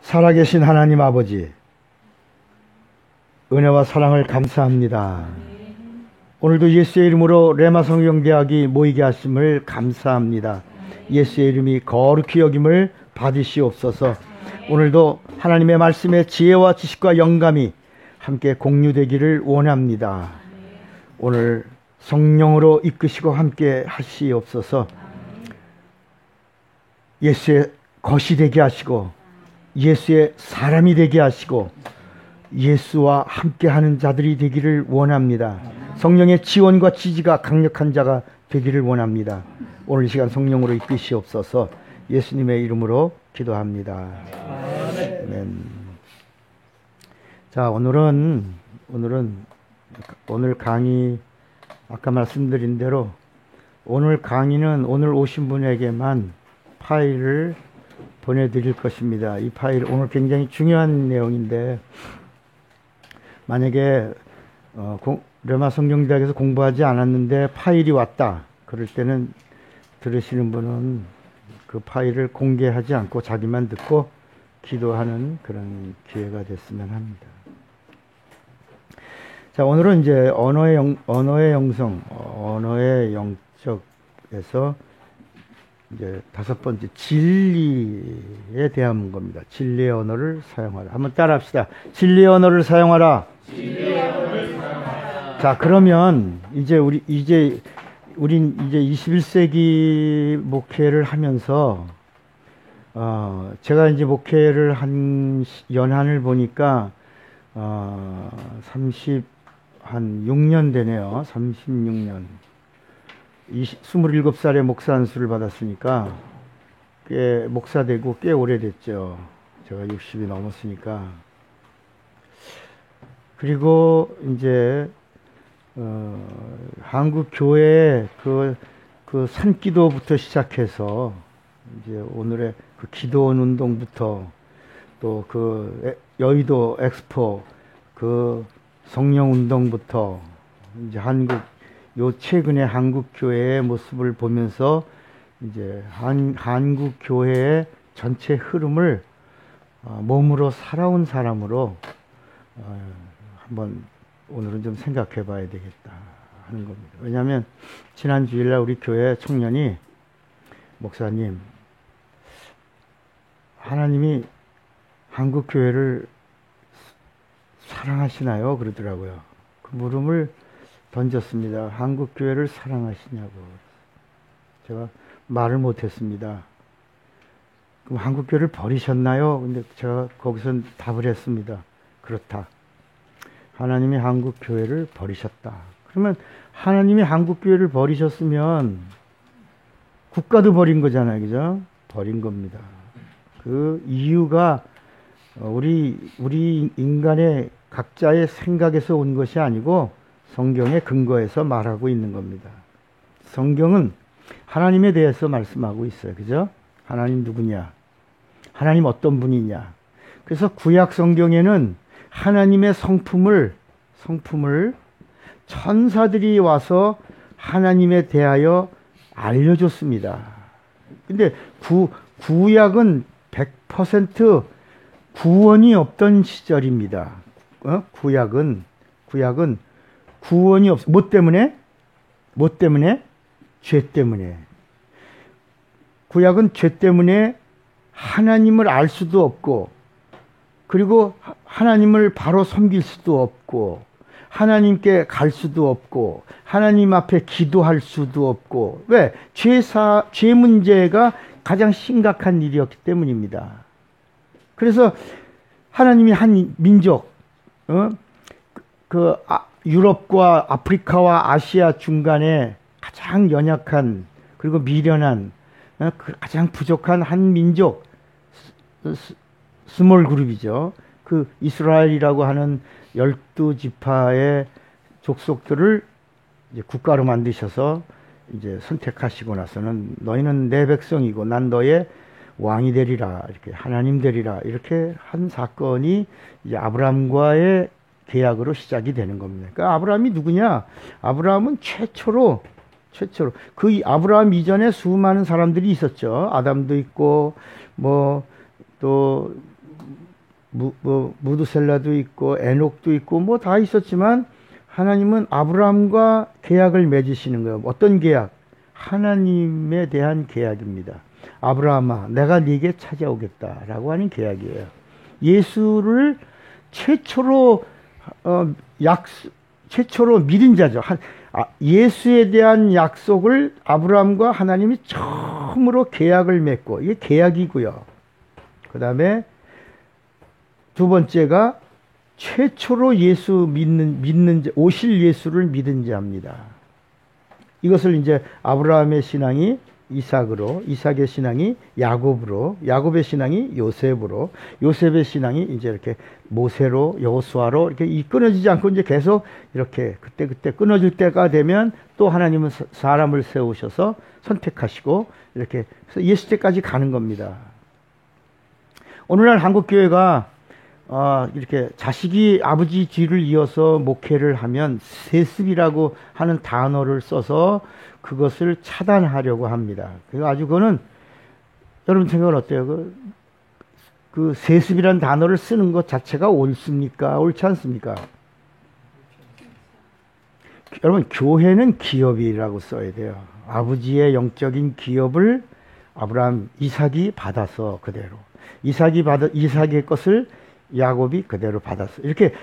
살아계신 하나님 아버지, 은혜와 사랑을 감사합니다. 오늘도 예수의 이름으로 레마 성경대학이 모이게 하심을 감사합니다. 예수의 이름이 거룩히 여김을 받으시옵소서. 오늘도 하나님의 말씀의 지혜와 지식과 영감이 함께 공유되기를 원합니다. 오늘 성령으로 이끄시고 함께 하시옵소서. 예수의 것이 되게 하시고 예수의 사람이 되게 하시고 예수와 함께하는 자들이 되기를 원합니다. 성령의 지원과 지지가 강력한 자가 되기를 원합니다. 오늘 이 시간 성령으로 이끄시옵소서. 예수님의 이름으로 기도합니다. 아멘. 자, 오늘 강의 아까 말씀드린 대로 오늘 강의는 오늘 오신 분에게만 파일을 보내드릴 것입니다. 이 파일 오늘 굉장히 중요한 내용인데 만약에 레마 성경대학에서 공부하지 않았는데 파일이 왔다 그럴 때는 들으시는 분은 그 파일을 공개하지 않고 자기만 듣고 기도하는 그런 기회가 됐으면 합니다. 자, 오늘은 이제 언어의 영성, 언어의 영적에서 이제 5번째 진리에 대한 겁니다. 진리의 언어를 사용하라. 한번 따라합시다. 진리의 언어를 사용하라. 진리의 언어를 사용하라. 자, 그러면 우린 이제 21세기 목회를 하면서 제가 이제 목회를 한 연한을 보니까 36년 되네요. 36년. 27살에 목사 안수를 받았으니까 목사 되고 꽤 오래됐죠. 제가 60이 넘었으니까. 그리고 이제 한국 교회의 그 산기도부터 시작해서 이제 오늘의 그 기도원 운동부터 또 그 여의도 엑스포 그 성령 운동부터 이제 최근에 한국 교회의 모습을 보면서 이제 한국 교회의 전체 흐름을 몸으로 살아온 사람으로 한번 오늘은 좀 생각해 봐야 되겠다 하는 겁니다. 왜냐하면 지난 주일날 우리 교회 청년이 목사님, 하나님이 한국 교회를 사랑하시나요? 그러더라고요. 그 물음을 던졌습니다. 한국 교회를 사랑하시냐고. 제가 말을 못했습니다. 그럼 한국 교회를 버리셨나요? 근데 제가 거기서 답을 했습니다. 그렇다. 하나님이 한국 교회를 버리셨다. 그러면 하나님이 한국 교회를 버리셨으면 국가도 버린 거잖아요, 그죠? 버린 겁니다. 그 이유가 우리 인간의 각자의 생각에서 온 것이 아니고 성경의 근거에서 말하고 있는 겁니다. 성경은 하나님에 대해서 말씀하고 있어요. 그죠? 하나님 누구냐? 하나님 어떤 분이냐? 그래서 구약 성경에는 하나님의 성품을 천사들이 와서 하나님에 대하여 알려줬습니다. 근데 구약은 100% 구원이 없던 시절입니다. 구약은 구원이 없어. 뭐 때문에? 죄 때문에. 구약은 죄 때문에 하나님을 알 수도 없고, 그리고 하나님을 바로 섬길 수도 없고, 하나님께 갈 수도 없고, 하나님 앞에 기도할 수도 없고. 왜? 죄 문제가 가장 심각한 일이었기 때문입니다. 그래서 하나님이 한 민족, 유럽과 아프리카와 아시아 중간에 가장 연약한 그리고 미련한 가장 부족한 한 민족, 스몰 그룹이죠. 그 이스라엘이라고 하는 12지파의 족속들을 이제 국가로 만드셔서 이제 선택하시고 나서는 너희는 내 백성이고 난 너의 왕이 되리라, 이렇게 하나님 되리라, 이렇게 한 사건이 이제 아브라함과의 계약으로 시작이 되는 겁니다. 그러니까 아브라함이 누구냐? 아브라함은 최초로 그 아브라함 이전에 수많은 사람들이 있었죠. 아담도 있고 또 무드셀라도 있고 에녹도 있고 뭐 다 있었지만 하나님은 아브라함과 계약을 맺으시는 거예요. 어떤 계약? 하나님에 대한 계약입니다. 아브라함아, 내가 네게 찾아오겠다라고 하는 계약이에요. 예수를 최초로 최초로 믿은 자죠. 예수에 대한 약속을 아브라함과 하나님이 처음으로 계약을 맺고, 이게 계약이고요. 그 다음에 두 번째가 최초로 예수 믿는 자, 오실 예수를 믿은 자입니다. 이것을 이제 아브라함의 신앙이 이삭으로, 이삭의 신앙이 야곱으로, 야곱의 신앙이 요셉으로, 요셉의 신앙이 이제 이렇게 모세로, 여호수아로 이렇게 끊어지지 않고 이제 계속 이렇게 그때 끊어질 때가 되면 또 하나님은 사람을 세우셔서 선택하시고 이렇게 해서 예수 때까지 가는 겁니다. 오늘날 한국 교회가 이렇게 자식이 아버지 뒤를 이어서 목회를 하면 세습이라고 하는 단어를 써서 그것을 차단하려고 합니다. 그거는 여러분 생각은 어때요? 그 세습이라는 단어를 쓰는 것 자체가 옳습니까? 옳지 않습니까? 여러분, 교회는 기업이라고 써야 돼요. 아버지의 영적인 기업을 아브라함, 이삭이 받아서 그대로, 이삭의 것을 야곱이 그대로 받았어. 이렇게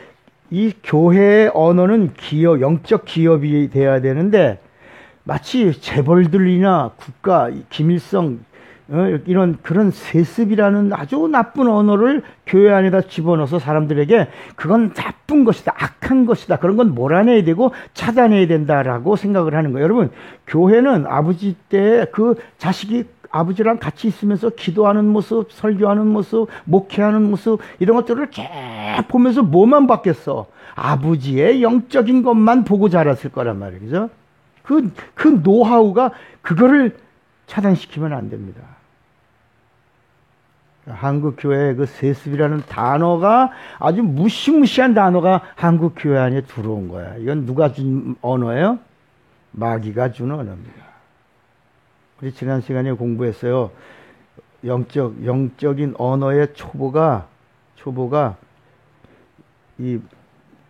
이 교회의 언어는 기업, 영적 기업이 돼야 되는데 마치 재벌들이나 국가, 김일성 이런 그런 세습이라는 아주 나쁜 언어를 교회 안에다 집어넣어서 사람들에게 그건 나쁜 것이다, 악한 것이다, 그런 건 몰아내야 되고 차단해야 된다라고 생각을 하는 거예요. 여러분, 교회는 아버지 때 그 자식이 아버지랑 같이 있으면서 기도하는 모습, 설교하는 모습, 목회하는 모습, 이런 것들을 쭉 보면서 뭐만 봤겠어? 아버지의 영적인 것만 보고 자랐을 거란 말이에요. 그죠? 그 노하우가 그거를 차단시키면 안 됩니다. 한국 교회의 그 세습이라는 단어가 아주 무시무시한 단어가 한국 교회 안에 들어온 거야. 이건 누가 준 언어예요? 마귀가 준 언어입니다. 우리 지난 시간에 공부했어요. 영적인 언어의 초보가 이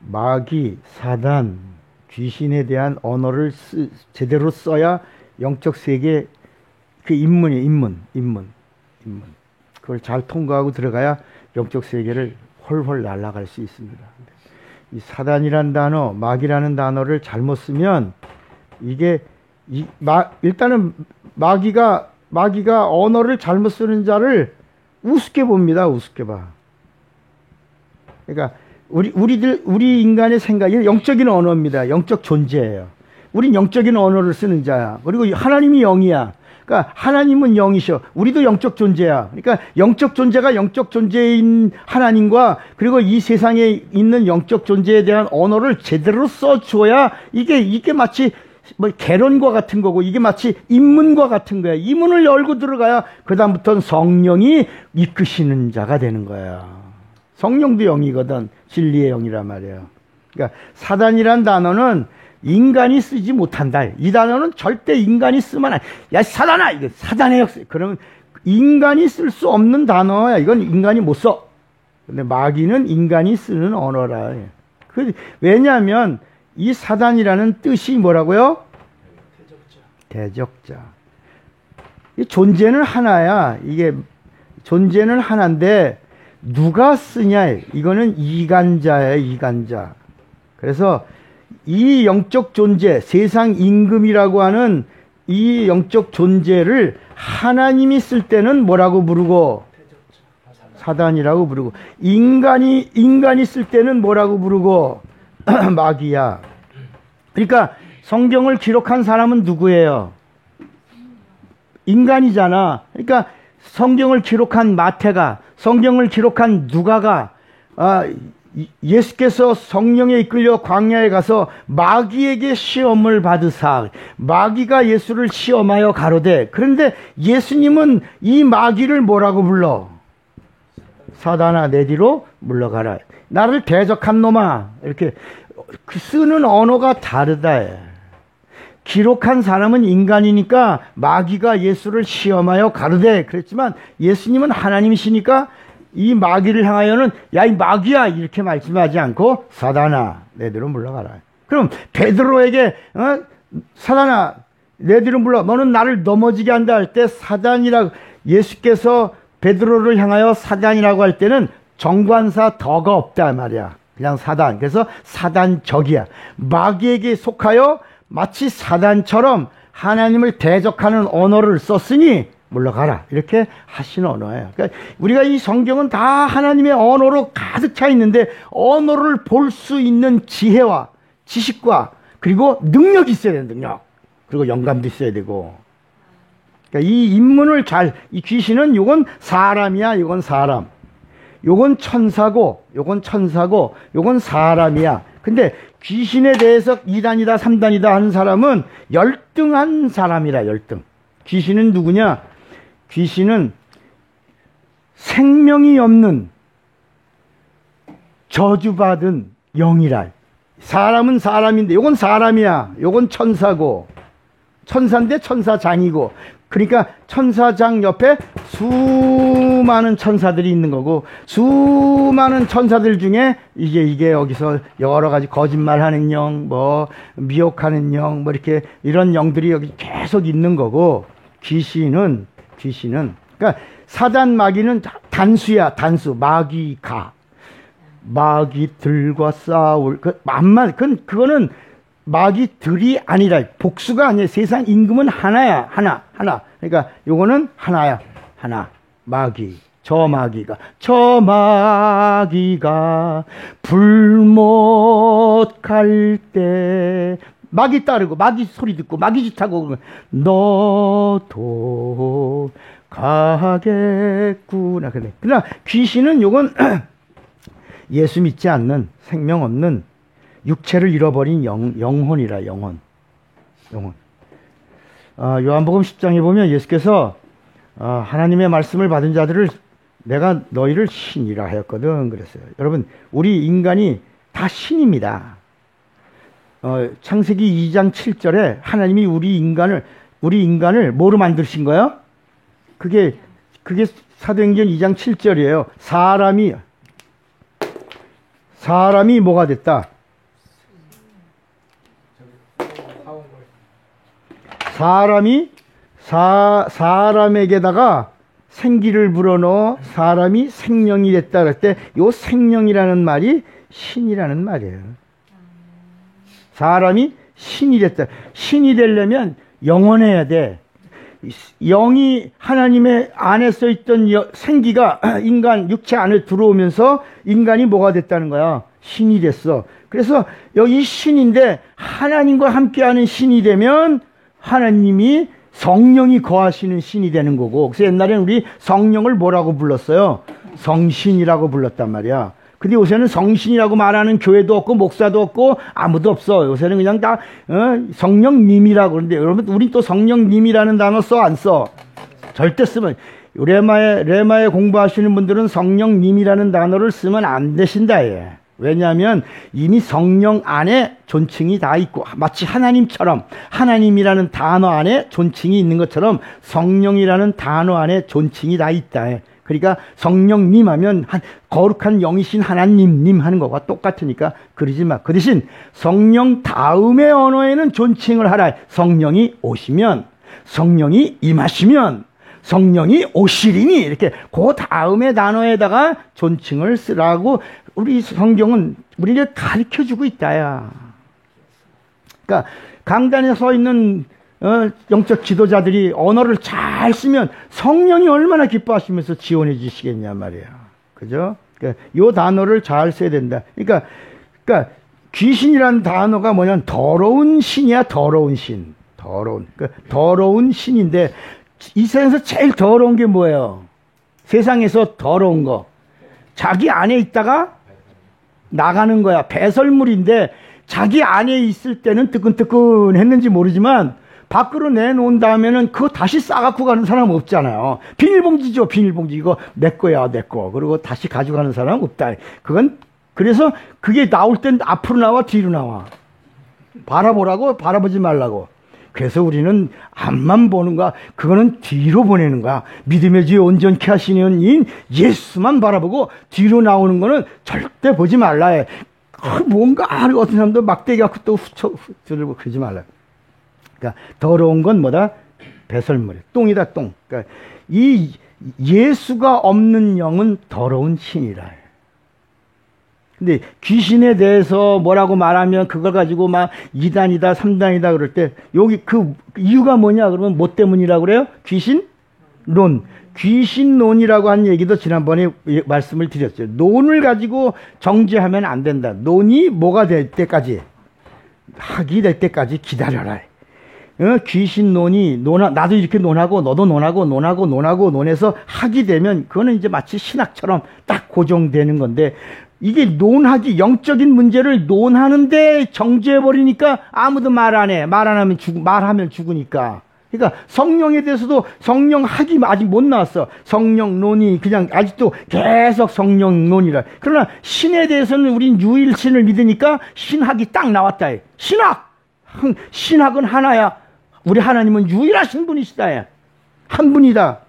마귀, 사단, 귀신에 대한 언어를 제대로 써야 영적 세계 그 인문. 그걸 잘 통과하고 들어가야 영적 세계를 훨훨 날아갈 수 있습니다. 이 사단이란 단어, 마귀라는 단어를 잘못 쓰면 이게 일단은 마귀가 언어를 잘못 쓰는 자를 우습게 봅니다. 우습게 봐. 그러니까 우리 인간의 생각이 영적인 언어입니다. 영적 존재예요. 우린 영적인 언어를 쓰는 자야. 그리고 하나님이 영이야. 그러니까 하나님은 영이셔. 우리도 영적 존재야. 그러니까 영적 존재가 영적 존재인 하나님과 그리고 이 세상에 있는 영적 존재에 대한 언어를 제대로 써줘야 이게 마치 뭐 개론과 같은 거고, 이게 마치 인문과 같은 거야. 이문을 열고 들어가야 그다음부터는 성령이 이끄시는 자가 되는 거야. 성령도 영이거든. 진리의 영이란 말이에요. 그러니까 사단이란 단어는 인간이 쓰지 못한다. 이 단어는 절대 인간이 쓰면 야 사단아, 이거 사단의 역사. 그러면 인간이 쓸 수 없는 단어야. 이건 인간이 못 써. 근데 마귀는 인간이 쓰는 언어라. 왜냐하면 이 사단이라는 뜻이 뭐라고요? 대적자. 이 존재는 하나야. 이게 존재는 하나인데 누가 쓰냐? 이거는 이간자예요. 이간자. 그래서 이 영적 존재, 세상 임금이라고 하는 이 영적 존재를 하나님이 쓸 때는 뭐라고 부르고? 사단이라고 부르고, 인간이 쓸 때는 뭐라고 부르고? 마귀야. 그러니까 성경을 기록한 사람은 누구예요? 인간이잖아. 그러니까 성경을 기록한 마태가, 성경을 기록한 누가가, 예수께서 성령에 이끌려 광야에 가서 마귀에게 시험을 받으사, 마귀가 예수를 시험하여 가로되, 그런데 예수님은 이 마귀를 뭐라고 불러? 사단아, 내 뒤로 물러가라. 나를 대적한 놈아. 이렇게 쓰는 언어가 다르다. 기록한 사람은 인간이니까 마귀가 예수를 시험하여 가르되 그랬지만, 예수님은 하나님이시니까 이 마귀를 향하여는 야, 이 마귀야 이렇게 말씀하지 않고 사단아 내 뒤로 물러가라. 그럼 베드로에게 사단아 내 뒤로 물러 너는 나를 넘어지게 한다 할 때 사단이라고 예수께서 베드로를 향하여 사단이라고 할 때는 정관사 더가 없다 말이야. 그냥 사단. 그래서 사단적이야. 마귀에게 속하여 마치 사단처럼 하나님을 대적하는 언어를 썼으니 물러가라. 이렇게 하신 언어예요. 그러니까 우리가 이 성경은 다 하나님의 언어로 가득 차 있는데 언어를 볼 수 있는 지혜와 지식과 그리고 능력이 있어야 되는 능력. 그리고 영감도 있어야 되고. 그러니까 이 인문을 이 귀신은 요건 사람이야, 요건 사람. 요건 천사고, 요건 천사고, 요건 사람이야. 근데 귀신에 대해서 2단이다, 3단이다 하는 사람은 열등한 사람이라, 열등. 귀신은 누구냐? 귀신은 생명이 없는 저주받은 영이라. 사람은 사람인데, 요건 사람이야. 요건 천사고, 천사인데 천사장이고, 그러니까 천사장 옆에 수많은 천사들이 있는 거고, 수많은 천사들 중에 이게 여기서 여러 가지 거짓말하는 영, 뭐 미혹하는 영, 뭐 이렇게 이런 영들이 여기 계속 있는 거고, 귀신은 그러니까 사단 마귀는 단수야, 단수. 마귀가 마귀들과 싸울 그거는 마귀들이 아니라 복수가 아니야. 세상 임금은 하나야. 하나. 그러니까 요거는 하나야. 하나. 마귀. 저 마귀가 불못 갈 때 마귀 따르고 마귀 소리 듣고 마귀 짓하고 그러면 너도 가겠구나. 그러나 귀신은 요건 예수 믿지 않는 생명 없는 육체를 잃어버린 영혼이라. 영혼. 요한복음 10장에 보면 예수께서 하나님의 말씀을 받은 자들을 내가 너희를 신이라 하였거든 그랬어요. 여러분, 우리 인간이 다 신입니다. 창세기 2장 7절에 하나님이 우리 인간을 뭐로 만드신 거예요? 그게 사도행전 2장 7절이에요. 사람이 뭐가 됐다? 사람에게다가 생기를 불어넣어 사람이 생명이 됐다 그럴 때 요 생명이라는 말이 신이라는 말이에요. 사람이 신이 됐다. 신이 되려면 영원해야 돼. 영이 하나님의 안에 써 있던 생기가 인간 육체 안에 들어오면서 인간이 뭐가 됐다는 거야? 신이 됐어. 그래서 여기 신인데 하나님과 함께하는 신이 되면 하나님이 성령이 거하시는 신이 되는 거고, 그래서 옛날에는 우리 성령을 뭐라고 불렀어요? 성신이라고 불렀단 말이야. 근데 요새는 성신이라고 말하는 교회도 없고 목사도 없고 아무도 없어. 요새는 그냥 다 성령님이라고. 그러는데 여러분, 우리 또 성령님이라는 단어 써 안 써? 절대 쓰면, 레마에 공부하시는 분들은 성령님이라는 단어를 쓰면 안 되신다. 예. 왜냐하면 이미 성령 안에 존칭이 다 있고, 마치 하나님처럼 하나님이라는 단어 안에 존칭이 있는 것처럼 성령이라는 단어 안에 존칭이 다 있다. 그러니까 성령님 하면 거룩한 영이신 하나님 하는 것과 똑같으니까 그러지 마. 그 대신 성령 다음의 언어에는 존칭을 하라. 성령이 오시면, 성령이 임하시면, 성령이 오시리니, 이렇게 그 다음의 단어에다가 존칭을 쓰라고 우리 성경은 우리를 가르쳐주고 있다야. 그러니까 강단에 서 있는 영적 지도자들이 언어를 잘 쓰면 성령이 얼마나 기뻐하시면서 지원해 주시겠냐 말이야. 그죠? 그러니까 이 단어를 잘 써야 된다. 그러니까 귀신이라는 단어가 뭐냐면 더러운 신이야. 더러운 신. 그러니까 더러운 신인데, 이 세상에서 제일 더러운 게 뭐예요? 세상에서 더러운 거. 자기 안에 있다가 나가는 거야. 배설물인데 자기 안에 있을 때는 뜨끈뜨끈 했는지 모르지만 밖으로 내놓은 다음에는 그거 다시 싸갖고 가는 사람 없잖아요. 비닐봉지죠. 비닐봉지. 이거 내 거야, 내 거. 그리고 다시 가져가는 사람 없다. 그래서 그게 나올 땐 앞으로 나와, 뒤로 나와. 바라보라고, 바라보지 말라고. 그래서 우리는 앞만 보는 거야. 그거는 뒤로 보내는 거야. 믿음의 주에 온전케 하시는 인 예수만 바라보고 뒤로 나오는 거는 절대 보지 말라 해. 뭔가 어떤 사람도 막대기 갖고 또 후들고 그러지 말라. 그러니까 더러운 건 뭐다? 배설물이야. 똥이다, 똥. 그러니까 이 예수가 없는 영은 더러운 신이라. 근데 귀신에 대해서 뭐라고 말하면 그걸 가지고 막 2단이다, 3단이다 그럴 때 여기 그 이유가 뭐냐 그러면 뭐 때문이라고 그래요? 귀신론. 귀신론이라고 한 얘기도 지난번에 말씀을 드렸죠. 논을 가지고 정죄하면 안 된다. 논이 뭐가 될 때까지, 학이 될 때까지 기다려라. 귀신론이 나도 이렇게 논하고 너도 논해서 학이 되면 그거는 이제 마치 신학처럼 딱 고정되는 건데, 이게 논하기, 영적인 문제를 논하는데 정죄해버리니까 아무도 말 안 해. 말하면 죽으니까. 그러니까 성령에 대해서도 성령학이 아직 못 나왔어. 성령론이 그냥 아직도 계속 성령론이라. 그러나 신에 대해서는 우린 유일신을 믿으니까 신학이 딱 나왔다. 신학은 하나야. 우리 하나님은 유일하신 분이시다. 한 분이다.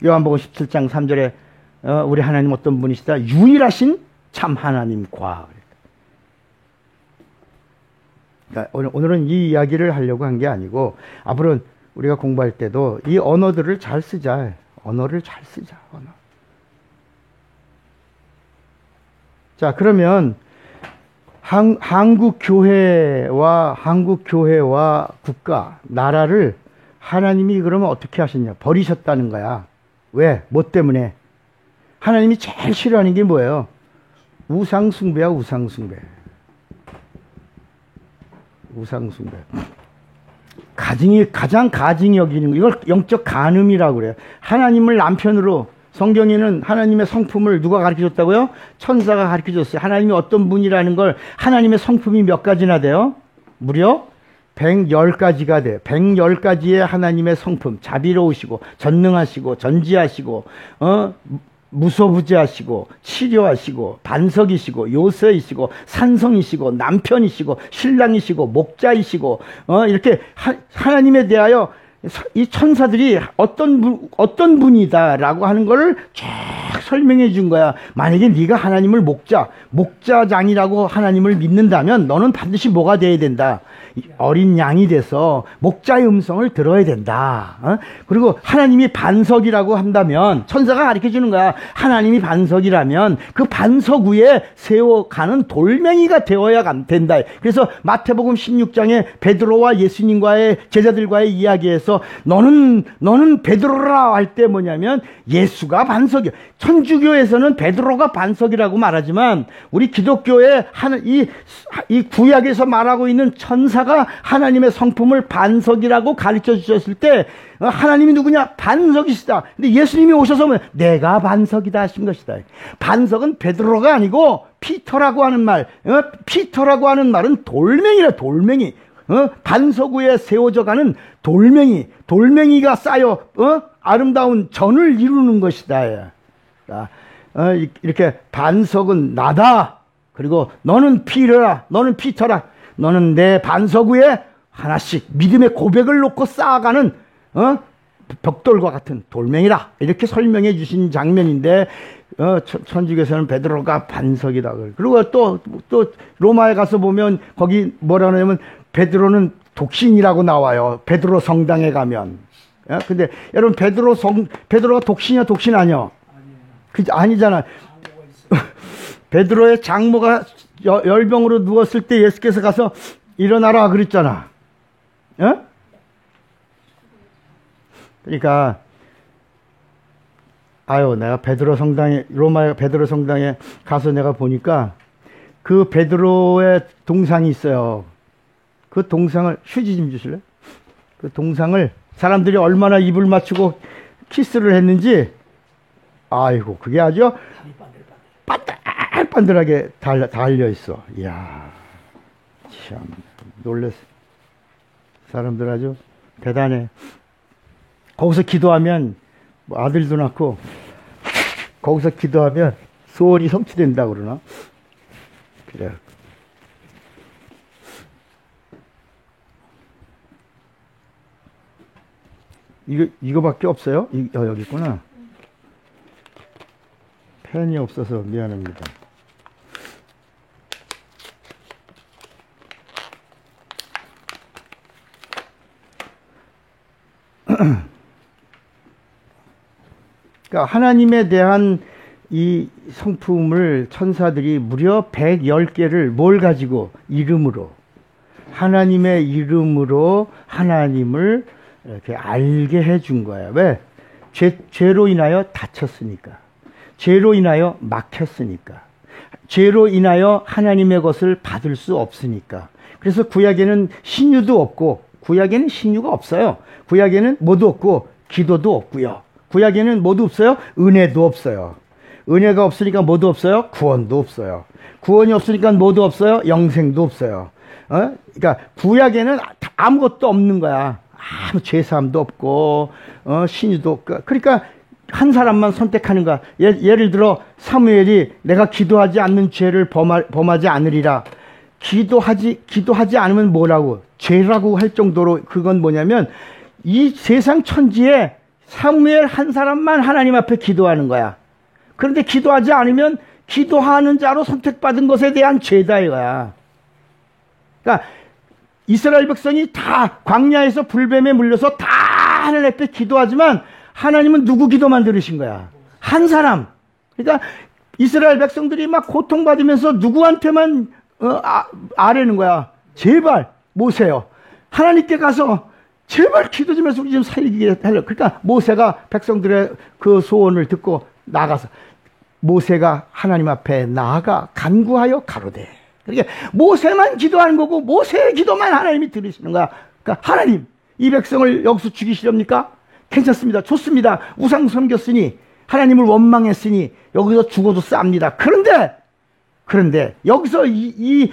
요한복음 17장 3절에 우리 하나님 어떤 분이시다? 유일하신 참 하나님과. 그러니까 오늘은 이 이야기를 하려고 한 게 아니고, 앞으로 우리가 공부할 때도 이 언어들을 잘 쓰자. 언어를 잘 쓰자. 언어. 자, 그러면 한국 교회와 국가, 나라를 하나님이 그러면 어떻게 하셨냐? 버리셨다는 거야. 왜? 뭐 때문에? 하나님이 제일 싫어하는 게 뭐예요? 우상숭배야, 우상숭배. 가장 가증이 여기는 거, 이걸 영적 간음이라고 그래요. 하나님을 남편으로, 성경에는 하나님의 성품을 누가 가르쳐줬다고요? 천사가 가르쳐줬어요. 하나님이 어떤 분이라는 걸, 하나님의 성품이 몇 가지나 돼요? 무려 110가지가 돼요. 110가지의 하나님의 성품. 자비로우시고, 전능하시고, 전지하시고, 무소부지하시고, 치료하시고, 반석이시고, 요새이시고, 산성이시고, 남편이시고, 신랑이시고, 목자이시고, 이렇게 하나님에 대하여 이 천사들이 어떤 분이다라고 하는 거를 쫙 설명해 준 거야. 만약에 네가 하나님을 목자장이라고 하나님을 믿는다면 너는 반드시 뭐가 돼야 된다? 어린 양이 돼서 목자의 음성을 들어야 된다. 그리고 하나님이 반석이라고 한다면, 천사가 가르쳐 주는 거야. 하나님이 반석이라면 그 반석 위에 세워가는 돌멩이가 되어야 된다. 그래서 마태복음 16장에 베드로와 예수님과의 제자들과의 이야기에서 너는 베드로라 할 때 뭐냐면 예수가 반석이야. 천주교에서는 베드로가 반석이라고 말하지만 우리 기독교의 이 구약에서 말하고 있는 천사가 하나님의 성품을 반석이라고 가르쳐 주셨을 때, 하나님이 누구냐? 반석이시다. 근데 예수님이 오셔서 내가 반석이다 하신 것이다. 반석은 베드로가 아니고 피터라고 하는 말. 피터라고 하는 말은 돌멩이라, 돌멩이. 반석 위에 세워져 가는 돌멩이가 쌓여 아름다운 전을 이루는 것이다. 이렇게 반석은 나다. 그리고 너는 피터라. 너는 내 반석 위에 하나씩 믿음의 고백을 놓고 쌓아가는 벽돌과 같은 돌멩이라. 이렇게 설명해 주신 장면인데, 천주교에서는 베드로가 반석이다. 그리고 또 로마에 가서 보면 거기 뭐라 하냐면 베드로는 독신이라고 나와요. 베드로 성당에 가면. 근데 여러분, 베드로가 독신이야, 독신 아니야? 아니잖아. 베드로의 장모가 열병으로 누웠을 때 예수께서 가서 일어나라 그랬잖아. 그러니까 내가 로마 베드로 성당에 가서 내가 보니까 그 베드로의 동상이 있어요. 그 동상을, 휴지 좀 주실래요? 그 동상을 사람들이 얼마나 입을 맞추고 키스를 했는지, 아이고, 그게 아주 반들반들하게 달려 있어. 이야, 참 놀랬어. 사람들 아주 대단해. 거기서 기도하면, 아들도 낳고 거기서 기도하면 소원이 성취된다 그러나? 그래. 이거밖에 없어요? 여기 있구나. 펜이 없어서 미안합니다. 그러니까 하나님에 대한 이 성품을 천사들이 무려 110개를 뭘 가지고? 이름으로. 하나님의 이름으로 하나님을 이렇게 알게 해준 거야. 왜? 죄로 인하여 다쳤으니까. 죄로 인하여 막혔으니까. 죄로 인하여 하나님의 것을 받을 수 없으니까. 그래서 구약에는 신유도 없고, 구약에는 신유가 없어요. 구약에는 뭐도 없고 기도도 없고요. 구약에는 뭐도 없어요? 은혜도 없어요. 은혜가 없으니까 뭐도 없어요? 구원도 없어요. 구원이 없으니까 뭐도 없어요? 영생도 없어요. 그러니까 구약에는 아무것도 없는 거야. 아무 죄사함도 없고 신유도 없고. 그러니까 한 사람만 선택하는 거야. 예를 들어 사무엘이 내가 기도하지 않는 죄를 범하지 않으리라. 기도하지 않으면 뭐라고? 죄라고 할 정도로. 그건 뭐냐면 이 세상 천지에 사무엘 한 사람만 하나님 앞에 기도하는 거야. 그런데 기도하지 않으면 기도하는 자로 선택받은 것에 대한 죄다 이거야. 그러니까 이스라엘 백성이 다 광야에서 불뱀에 물려서 다 하나님 앞에 기도하지만 하나님은 누구 기도만 들으신 거야? 한 사람. 그러니까 이스라엘 백성들이 막 고통받으면서 누구한테만 아뢰는 거야. 제발 모세요. 하나님께 가서 제발 기도 좀 해서 우리 좀 살리게 하려. 그러니까 모세가 백성들의 그 소원을 듣고 나가서 모세가 하나님 앞에 나아가 간구하여 가로되. 그러니까 모세만 기도하는 거고 모세의 기도만 하나님이 들으시는 거야. 그러니까 하나님, 이 백성을 여기서 죽이시렵니까? 괜찮습니다. 좋습니다. 우상 섬겼으니 하나님을 원망했으니 여기서 죽어도 쌉니다. 그런데 여기서 이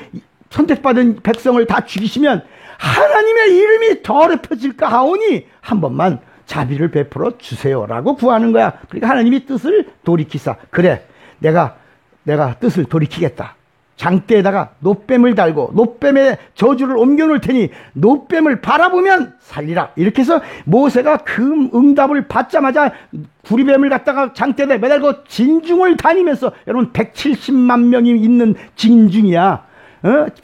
선택받은 백성을 다 죽이시면 하나님의 이름이 더럽혀질까 하오니 한 번만 자비를 베풀어 주세요라고 구하는 거야. 그러니까 하나님이 뜻을 돌이키사. 그래, 내가 뜻을 돌이키겠다. 장대에다가 노뱀을 달고 노뱀의 저주를 옮겨놓을 테니 노뱀을 바라보면 살리라. 이렇게 해서 모세가 그 응답을 받자마자 구리뱀을 갖다가 장대에 매달고 진중을 다니면서, 여러분 170만 명이 있는 진중이야.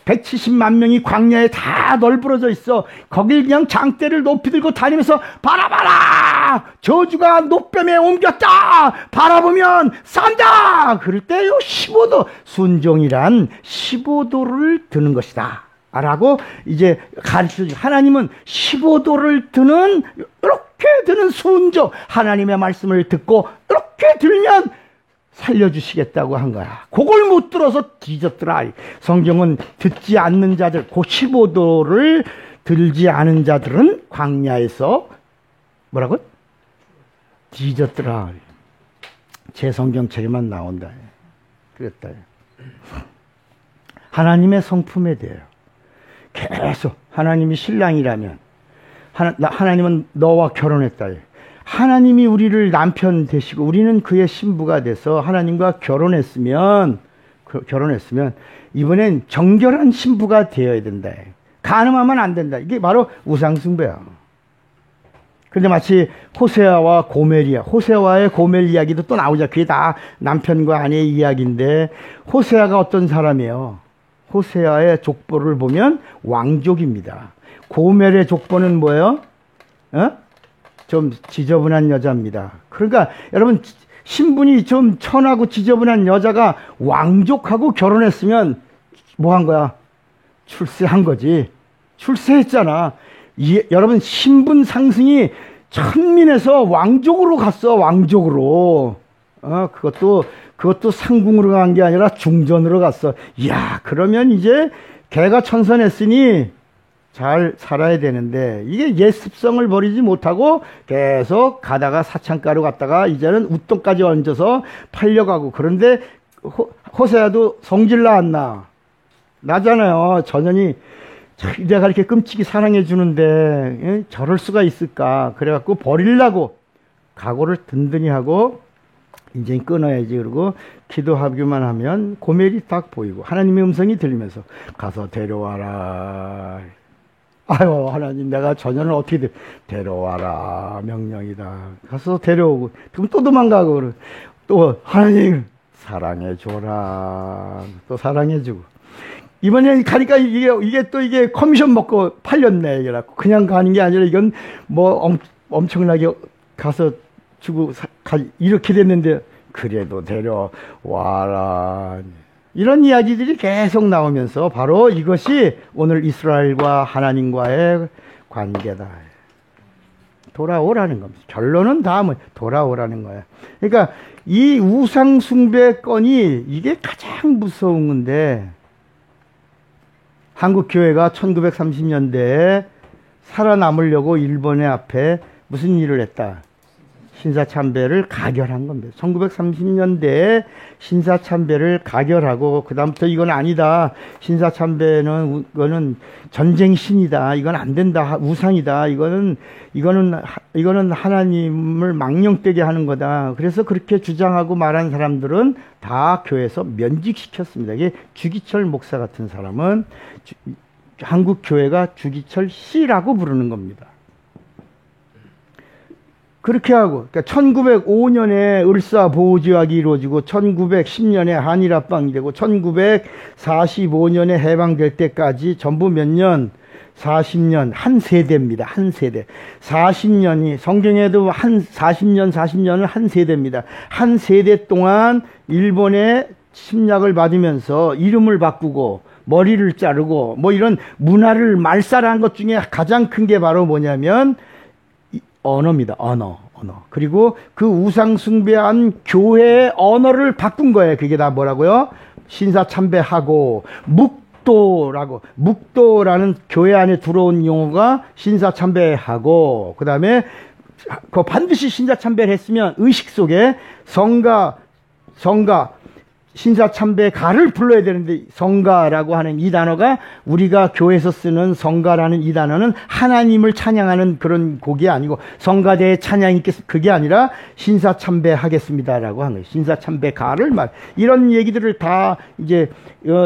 170만 명이 광야에 다 널브러져 있어. 거길 그냥 장대를 높이 들고 다니면서 바라봐라, 저주가 노뱀에 옮겼다, 바라보면 산다. 그럴 때요 15도, 순종이란 15도를 드는 것이다 라고 이제 가르쳐주죠. 하나님은 15도를 드는, 이렇게 드는 순종, 하나님의 말씀을 듣고 이렇게 들면 살려주시겠다고 한 거야. 그걸 못 들어서 뒤졌더라. 성경은 듣지 않는 자들, 그 15도를 들지 않은 자들은 광야에서 뭐라고? 뒤졌더라. 제 성경책에만 나온다. 그랬다. 하나님의 성품에 대해요. 계속 하나님이 신랑이라면, 하나님은 너와 결혼했다. 하나님이 우리를 남편 되시고 우리는 그의 신부가 돼서 하나님과 결혼했으면 이번엔 정결한 신부가 되어야 된다. 간음하면 안 된다. 이게 바로 우상숭배야. 그런데 마치 호세아와 고멜이야. 호세아와의 고멜 이야기도 또 나오자. 그게 다 남편과 아내의 이야기인데, 호세아가 어떤 사람이에요? 호세아의 족보를 보면 왕족입니다. 고멜의 족보는 뭐예요? 좀 지저분한 여자입니다. 그러니까 여러분, 신분이 좀 천하고 지저분한 여자가 왕족하고 결혼했으면 뭐 한 거야? 출세한 거지. 출세했잖아. 여러분, 신분 상승이 천민에서 왕족으로 갔어. 왕족으로. 그것도 상궁으로 간 게 아니라 중전으로 갔어. 이야, 그러면 이제 걔가 천선했으니 잘 살아야 되는데, 이게 옛 습성을 버리지 못하고 계속 가다가 사창가로 갔다가 이제는 웃돈까지 얹어서 팔려가고. 그런데 호세아도 성질 나왔나? 나잖아요. 전현이 내가 이렇게 끔찍이 사랑해 주는데 저럴 수가 있을까? 그래갖고 버리려고 각오를 든든히 하고 이제 끊어야지. 그러고 기도하기만 하면 고멜이 딱 보이고 하나님의 음성이 들리면서 가서 데려와라. 아유, 하나님, 내가 전혀는 어떻게 데려와라. 명령이다. 가서 데려오고, 그럼 또 도망가고, 또, 하나님, 사랑해줘라. 또 사랑해주고. 이번에 가니까 이게 커미션 먹고 팔렸네. 이래갖고. 그냥 가는 게 아니라 이건 뭐 엄청나게 가서 주고, 이렇게 됐는데, 그래도 데려와라. 이런 이야기들이 계속 나오면서 바로 이것이 오늘 이스라엘과 하나님과의 관계다. 돌아오라는 겁니다. 결론은 다 돌아오라는 거야. 그러니까 이 우상숭배 건이 이게 가장 무서운 건데, 한국교회가 1930년대에 살아남으려고 일본의 앞에 무슨 일을 했다? 신사참배를 가결한 겁니다. 1930년대에 신사참배를 가결하고 그다음부터 이건 아니다. 신사참배는 이거는 전쟁 신이다. 이건 안 된다. 우상이다. 이거는 하나님을 망령되게 하는 거다. 그래서 그렇게 주장하고 말한 사람들은 다 교회에서 면직시켰습니다. 이게 주기철 목사 같은 사람은 한국 교회가 주기철 씨라고 부르는 겁니다. 그렇게 하고, 그러니까 1905년에 을사보호조약이 이루어지고 1910년에 한일합방이 되고 1945년에 해방될 때까지 전부 몇 년? 40년, 한 세대입니다. 한 세대. 40년이, 성경에도 40년을 한 세대입니다. 한 세대 동안 일본의 침략을 받으면서 이름을 바꾸고 머리를 자르고 뭐 이런 문화를 말살한 것 중에 가장 큰 게 바로 뭐냐면 언어입니다. 언어. 그리고 그 우상숭배한 교회의 언어를 바꾼 거예요. 그게 다 뭐라고요? 신사참배하고 묵도라는 교회 안에 들어온 용어가 신사참배하고, 그 다음에 반드시 신사참배를 했으면 의식 속에 성가 신사참배가를 불러야 되는데, 성가라고 하는 이 단어가 우리가 교회에서 쓰는 성가라는 이 단어는 하나님을 찬양하는 그런 곡이 아니고 성가대의 찬양이 있겠습니다. 그게 아니라 신사참배하겠습니다라고 하는 거예요. 신사참배가를 이런 얘기들을 다 이제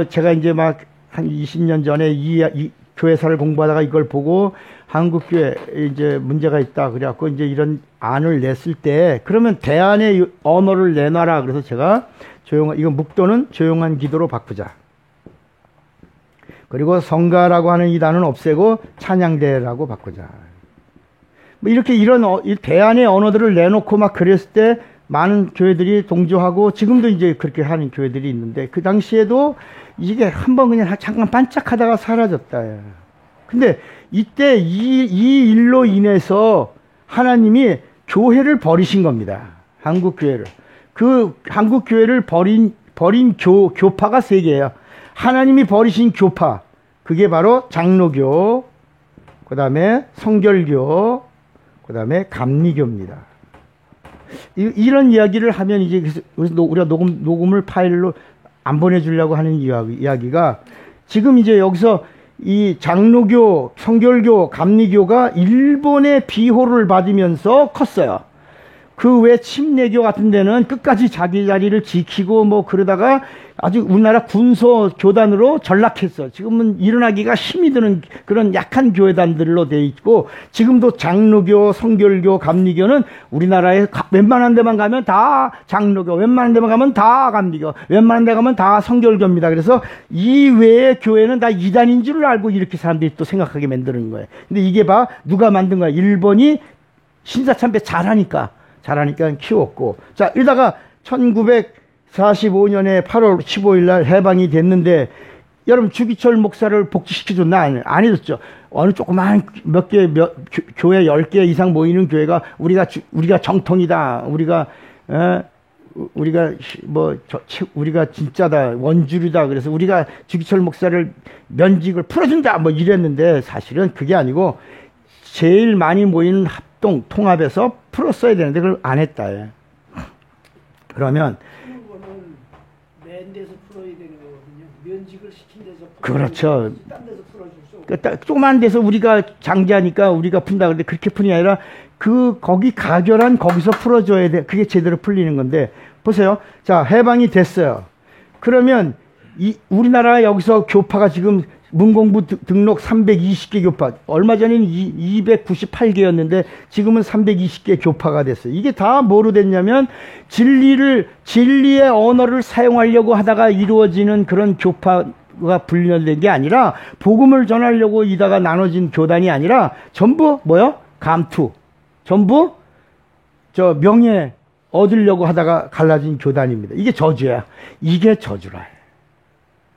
제가 이제 막 한 20년 전에 이 교회사를 공부하다가 이걸 보고 한국교회 이제 문제가 있다 그래갖고 이제 이런 안을 냈을 때, 그러면 대안의 언어를 내놔라. 그래서 제가 이거 묵도는 조용한 기도로 바꾸자. 그리고 성가라고 하는 이 단어는 없애고 찬양대라고 바꾸자. 뭐 이렇게 이런 대안의 언어들을 내놓고 막 그랬을 때 많은 교회들이 동조하고, 지금도 이제 그렇게 하는 교회들이 있는데, 그 당시에도 이게 한번 그냥 잠깐 반짝하다가 사라졌다. 근데 이때 이 일로 인해서 하나님이 교회를 버리신 겁니다. 한국교회를. 그 한국교회를 버린 교파가 세 개예요. 하나님이 버리신 교파. 그게 바로 장로교, 그 다음에 성결교, 그 다음에 감리교입니다. 이런 이야기를 하면 이제 우리가 녹음을 파일로 안 보내주려고 하는 이야기가, 지금 이제 여기서 이 장로교, 성결교, 감리교가 일본의 비호를 받으면서 컸어요. 그 외 침례교 같은 데는 끝까지 자기 자리를 지키고 뭐 그러다가 아주 우리나라 군소 교단으로 전락했어. 지금은 일어나기가 힘이 드는 그런 약한 교회단들로 돼 있고, 지금도 장로교, 성결교, 감리교는 우리나라에 웬만한 데만 가면 다 장로교, 웬만한 데만 가면 다 감리교, 웬만한 데 가면 다 성결교입니다. 그래서 이 외의 교회는 다 이단인 줄 알고 이렇게 사람들이 또 생각하게 만드는 거예요. 근데 이게 누가 만든 거야? 일본이 신사참배 잘하니까 키웠고. 자, 이러다가 1945년에 8월 15일 날 해방이 됐는데, 여러분 주기철 목사를 복직시켜줬나? 안 해줬죠. 어느 조그만 교회 10개 이상 모이는 교회가 우리가 정통이다. 우리가 진짜다. 원주류다. 그래서 우리가 주기철 목사를 면직을 풀어준다. 뭐 이랬는데, 사실은 그게 아니고 제일 많이 모이는 통합해서 풀었어야 되는데 그걸 안 했다. 그러면 맨 데서 풀어야 되는 거거든요. 면직을 시킨 데서 그렇죠. 딴 데서 풀어줄 수 없고. 그러니까 조그만 데서 우리가 장자니까 우리가 푼다. 그런데 그렇게 푼이 아니라 거기 가결한 거기서 풀어줘야 돼. 그게 제대로 풀리는 건데, 보세요. 자, 해방이 됐어요. 그러면 우리나라 여기서 교파가 지금 문공부 등록 320개 교파. 얼마 전에는 298개였는데 지금은 320개 교파가 됐어요. 이게 다 뭐로 됐냐면 진리의 언어를 사용하려고 하다가 이루어지는 그런 교파가 분열된 게 아니라 복음을 전하려고 이다가 나눠진 교단이 아니라 전부 뭐요? 감투. 전부 저 명예 얻으려고 하다가 갈라진 교단입니다. 이게 저주야. 이게 저주라.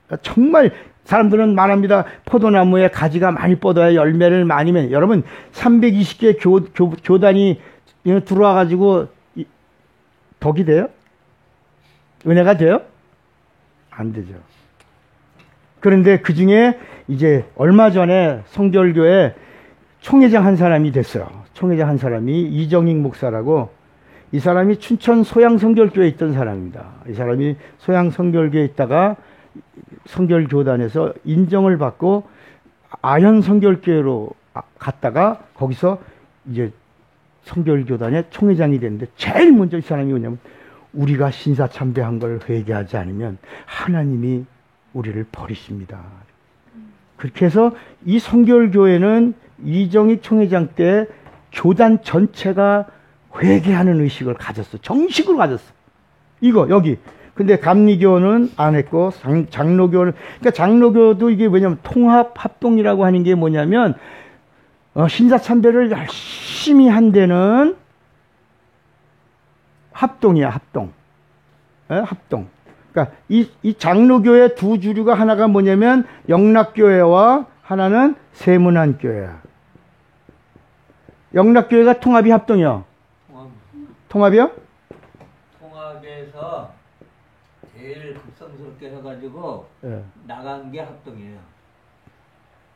그러니까 정말 사람들은 말합니다. 포도나무에 가지가 많이 뻗어야 열매를 많이 맺는. 여러분 320개 교단이 들어와 가지고 덕이 돼요? 은혜가 돼요? 안 되죠. 그런데 그 중에 이제 얼마 전에 성결교회 총회장 한 사람이 됐어요. 총회장 한 사람이 이정익 목사라고, 이 사람이 춘천 소양성결교회에 있던 사람입니다. 이 사람이 소양성결교회에 있다가 성결교단에서 인정을 받고 아현성결교회로 갔다가 거기서 이제 성결교단의 총회장이 됐는데, 제일 먼저 이 사람이 뭐냐면 우리가 신사참배한 걸 회개하지 않으면 하나님이 우리를 버리십니다. 그렇게 해서 이 성결교회는 이정익 총회장 때 교단 전체가 회개하는 의식을 가졌어. 정식으로 가졌어. 이거 여기. 근데 감리교는 안 했고 장로교는, 그러니까 장로교도 이게 왜냐면 통합 합동이라고 하는 게 뭐냐면 신사참배를 열심히 한 데는 합동이야. 합동. 합동. 그러니까 이 장로교의 두 주류가, 하나가 뭐냐면 영락교회와 하나는 세문안교회야. 영락교회가 통합이 합동이요? 통합이요? 통합에서 제일 급성스럽게 해가지고 네. 나간 게 합동이에요.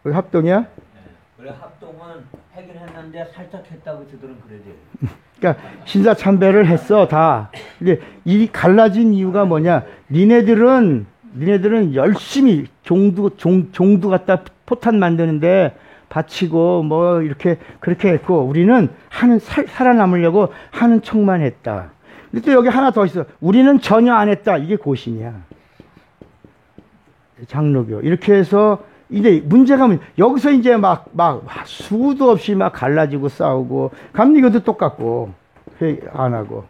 그 합동이야? 네. 그래 합동은 하긴 했는데 살짝 했다고 저들은 그러지. 그러니까 신사참배를 했어 다. 근데 이 갈라진 이유가 뭐냐? 니네들은 열심히 종두 갖다 포탄 만드는데 바치고 뭐 이렇게 그렇게 했고, 우리는 살아남으려고 하는 척만 했다. 근데 또 여기 하나 더 있어. 우리는 전혀 안 했다. 이게 고신이야. 장로교. 이렇게 해서 이제 문제가 뭐냐? 여기서 이제 막 수도 없이 막 갈라지고 싸우고, 감리교도 똑같고 회개 안 하고.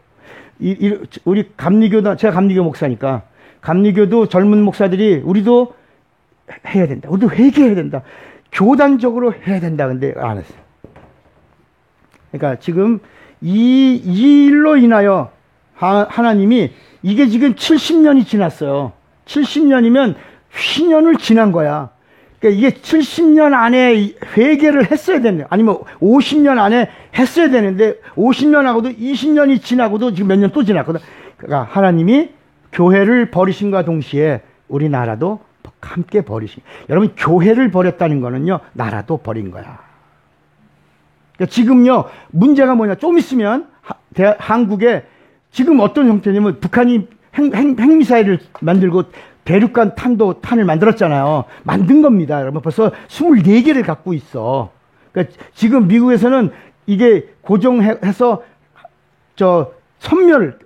우리 감리교도, 제가 감리교 목사니까 감리교도 젊은 목사들이 우리도 해야 된다. 우리도 회개해야 된다. 교단적으로 해야 된다. 근데 안 했어요. 그러니까 지금 이 일로 인하여 하나님이, 이게 지금 70년이 지났어요. 70년이면 휘년을 지난 거야. 그러니까 이게 70년 안에 회개를 했어야 되는데, 아니면 50년 안에 했어야 되는데 50년하고도 20년이 지나고도 지금 몇 년 또 지났거든. 그러니까 하나님이 교회를 버리신과 동시에 우리나라도 함께 버리신. 여러분, 교회를 버렸다는 거는요, 나라도 버린 거야. 그러니까 지금요, 문제가 뭐냐? 좀 있으면 한국에 지금 어떤 형태냐면, 북한이 핵미사일을 만들고 대륙간 탄을 만들었잖아요. 만든 겁니다. 여러분, 벌써 24개를 갖고 있어. 그러니까 지금 미국에서는 이게 고정해서 선멸,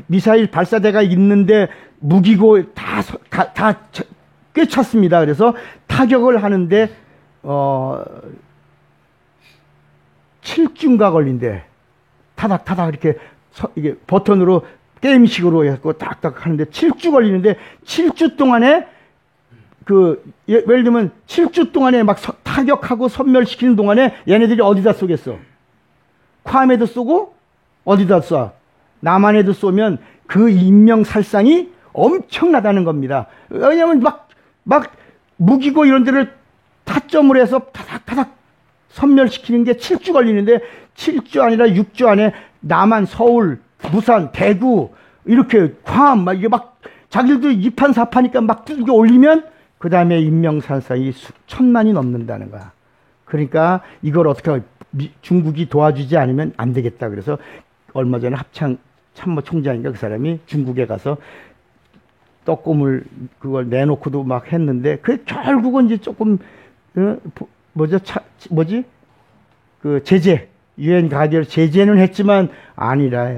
미사일 발사대가 있는데 무기고 다 꿰찼습니다. 그래서 타격을 하는데 7주인가 걸린대. 타닥타닥 이렇게 이게 버튼으로 게임식으로 해서 딱딱 하는데 7주 걸리는데, 7주 동안에 예를 들면 7주 동안에 막 타격하고 선멸시키는 동안에 얘네들이 어디다 쏘겠어? 괌에도 쏘고 어디다 쏴? 남한에도 쏘면 그 인명살상이 엄청나다는 겁니다. 왜냐하면 막 무기고 이런 데를 타점을 해서 타닥타닥 선멸시키는 게 7주 걸리는데, 7주 아니라 6주 안에 남한, 서울, 부산, 대구, 이렇게 괌, 막 이게 막 자기들도 이판사파니까 막 뚫고 올리면 그 다음에 인명살상이 천만이 넘는다는 거야. 그러니까 이걸 어떻게 중국이 도와주지 않으면 안 되겠다. 그래서 얼마 전에 합창 참모총장인가 그 사람이 중국에 가서 떡고물 그걸 내놓고도 막 했는데, 그 결국은 이제 조금 제재, 유엔 가디언 제재는 했지만 아니라.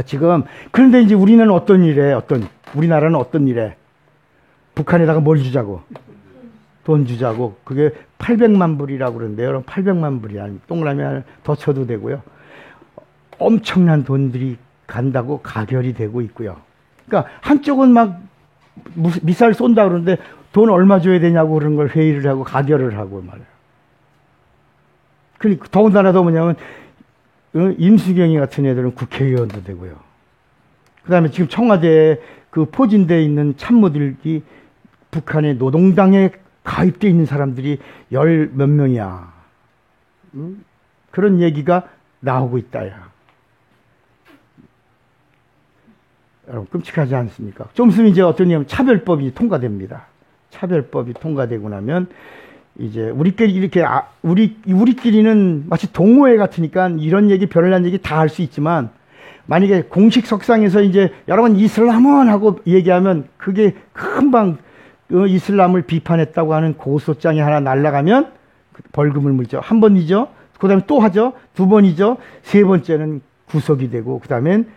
지금 그런데 이제 우리는 어떤 일에, 우리나라는 어떤 일에, 북한에다가 뭘 주자고? 돈 주자고. 그게 800만 불이라고 그러는데요. 그럼 800만 불이 아니면 동그라미 하나 더 쳐도 되고요. 엄청난 돈들이 간다고 가결이 되고 있고요. 그러니까 한쪽은 막 미사일 쏜다 그러는데 돈 얼마 줘야 되냐고 그런 걸 회의를 하고 가결을 하고 말이에요. 그러니까 더군다나 더 뭐냐면 임수경이 같은 애들은 국회의원도 되고요. 그 다음에 지금 청와대에 그 포진되어 있는 참모들이 북한의 노동당에 가입되어 있는 사람들이 열 몇 명이야. 그런 얘기가 나오고 있다. 야. 여러분 끔찍하지 않습니까? 좀 있으면 이제 어떠냐면 차별법이 통과됩니다. 차별법이 통과되고 나면 이제 우리끼리 이렇게 우리끼리는 마치 동호회 같으니까 이런 얘기 별난 얘기 다 할 수 있지만 만약에 공식 석상에서 이제 여러분 이슬람은 하고 얘기하면 그게 금방 이슬람을 비판했다고 하는 고소장이 하나 날아가면 벌금을 물죠. 한 번이죠. 그 다음에 또 하죠. 두 번이죠. 세 번째는 구속이 되고 그 다음엔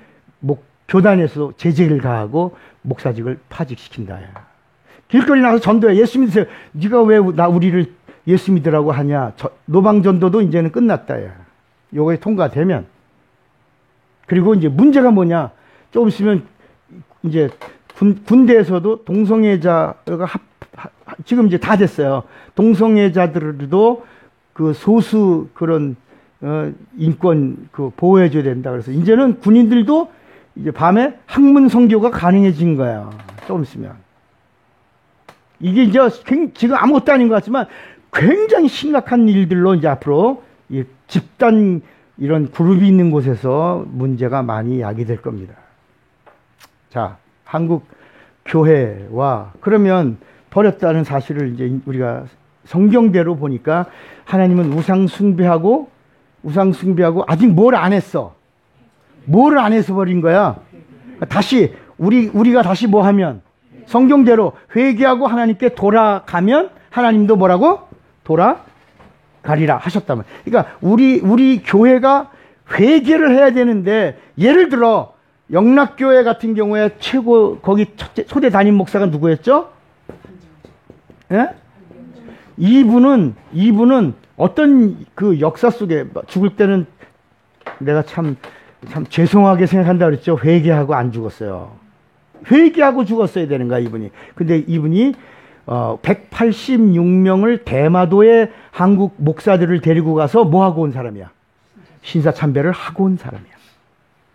교단에서 제재를 가하고 목사직을 파직시킨다. 길거리 나가서 전도해. 예수 믿으세요. 네가 왜 우리를 예수 믿으라고 하냐. 노방전도도 이제는 끝났다. 요거에 통과되면. 그리고 이제 문제가 뭐냐. 조금 있으면 이제 군대에서도 동성애자가 지금 이제 다 됐어요. 동성애자들도 그 소수 그런 인권 그 보호해줘야 된다. 그래서 이제는 군인들도 이제 밤에 학문 선교가 가능해진 거야. 조금 있으면. 이게 이제 지금 아무것도 아닌 것 같지만 굉장히 심각한 일들로 이제 앞으로 이 집단 이런 그룹이 있는 곳에서 문제가 많이 야기될 겁니다. 자, 한국 교회와 그러면 버렸다는 사실을 이제 우리가 성경대로 보니까 하나님은 우상 숭배하고 아직 뭘 안 했어? 뭐를 안 해서 버린 거야? 다시 우리가 다시 뭐 하면 성경대로 회개하고 하나님께 돌아가면 하나님도 뭐라고? 돌아가리라 하셨다면. 그러니까 우리 교회가 회개를 해야 되는데 예를 들어 영락교회 같은 경우에 최고 거기 초대 담임 목사가 누구였죠? 예? 이분은 어떤 그 역사 속에 죽을 때는 내가 참 죄송하게 생각한다 그랬죠. 회개하고 안 죽었어요. 회개하고 죽었어야 되는 거야, 이분이. 근데 이분이 186명을 대마도에 한국 목사들을 데리고 가서 뭐 하고 온 사람이야? 신사참배를 하고 온 사람이야.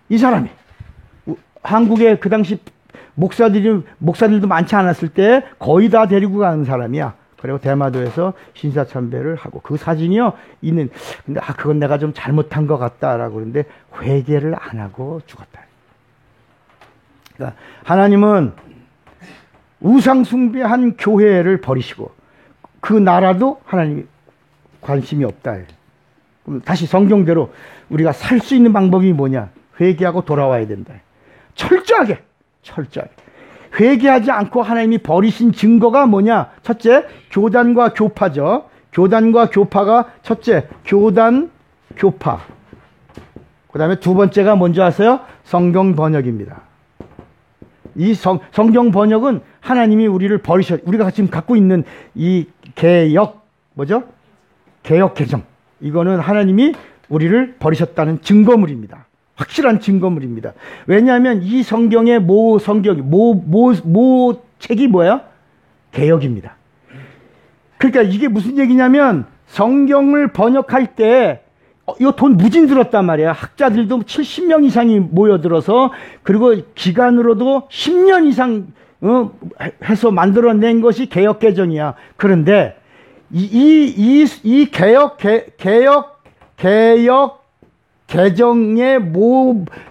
이 사람이 한국에 그 당시 목사들도 많지 않았을 때 거의 다 데리고 가는 사람이야. 그리고 대마도에서 신사참배를 하고 그 사진이요 있는. 근데 그건 내가 좀 잘못한 것 같다라고 그러는데 회개를 안 하고 죽었다. 그러니까 하나님은 우상 숭배한 교회를 버리시고 그 나라도 하나님이 관심이 없다. 그럼 다시 성경대로 우리가 살 수 있는 방법이 뭐냐? 회개하고 돌아와야 된다. 철저하게 회개하지 않고 하나님이 버리신 증거가 뭐냐? 첫째, 교단과 교파죠. 교단과 교파가 첫째, 교단, 교파. 그 다음에 두 번째가 뭔지 아세요? 성경 번역입니다. 이 성경 번역은 하나님이 우리를 우리가 지금 갖고 있는 이 개역, 뭐죠? 개역 개정. 이거는 하나님이 우리를 버리셨다는 증거물입니다. 확실한 증거물입니다. 왜냐하면 이 성경의 모 책이 뭐야? 개역입니다. 그러니까 이게 무슨 얘기냐면 성경을 번역할 때 이거 돈 무진 들었단 말이야. 학자들도 70명 이상이 모여들어서 그리고 기간으로도 10년 이상 해서 만들어낸 것이 개역 개정이야. 그런데 이 개역 개정의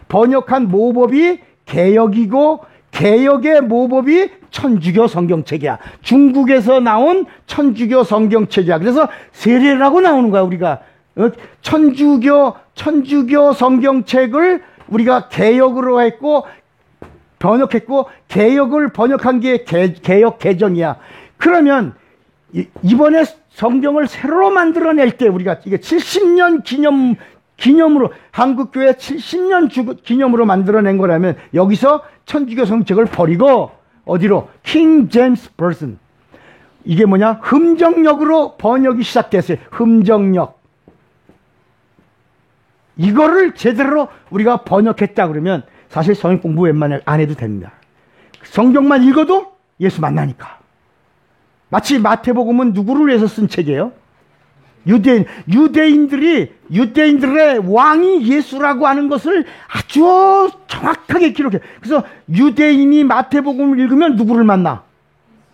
번역한 모법이 개역이고 개역의 모법이 천주교 성경책이야. 중국에서 나온 천주교 성경책이야. 그래서 세례라고 나오는 거야. 우리가 천주교 성경책을 우리가 개역으로 했고 번역했고 개역을 번역한 게 개역 개정이야. 그러면 이번에 성경을 새로 만들어낼 때 우리가 이게 70년 기념으로 한국교회 70년 기념으로 만들어낸 거라면 여기서 천주교 성경책을 버리고 어디로? 킹 제임스 버전. 이게 뭐냐? 흠정역으로 번역이 시작됐어요. 흠정역. 이거를 제대로 우리가 번역했다 그러면 사실 성경 공부 웬만하면 안 해도 됩니다. 성경만 읽어도 예수 만나니까. 마치 마태복음은 누구를 위해서 쓴 책이에요? 유대인들의 왕이 예수라고 하는 것을 아주 정확하게 기록해. 그래서 유대인이 마태복음을 읽으면 누구를 만나?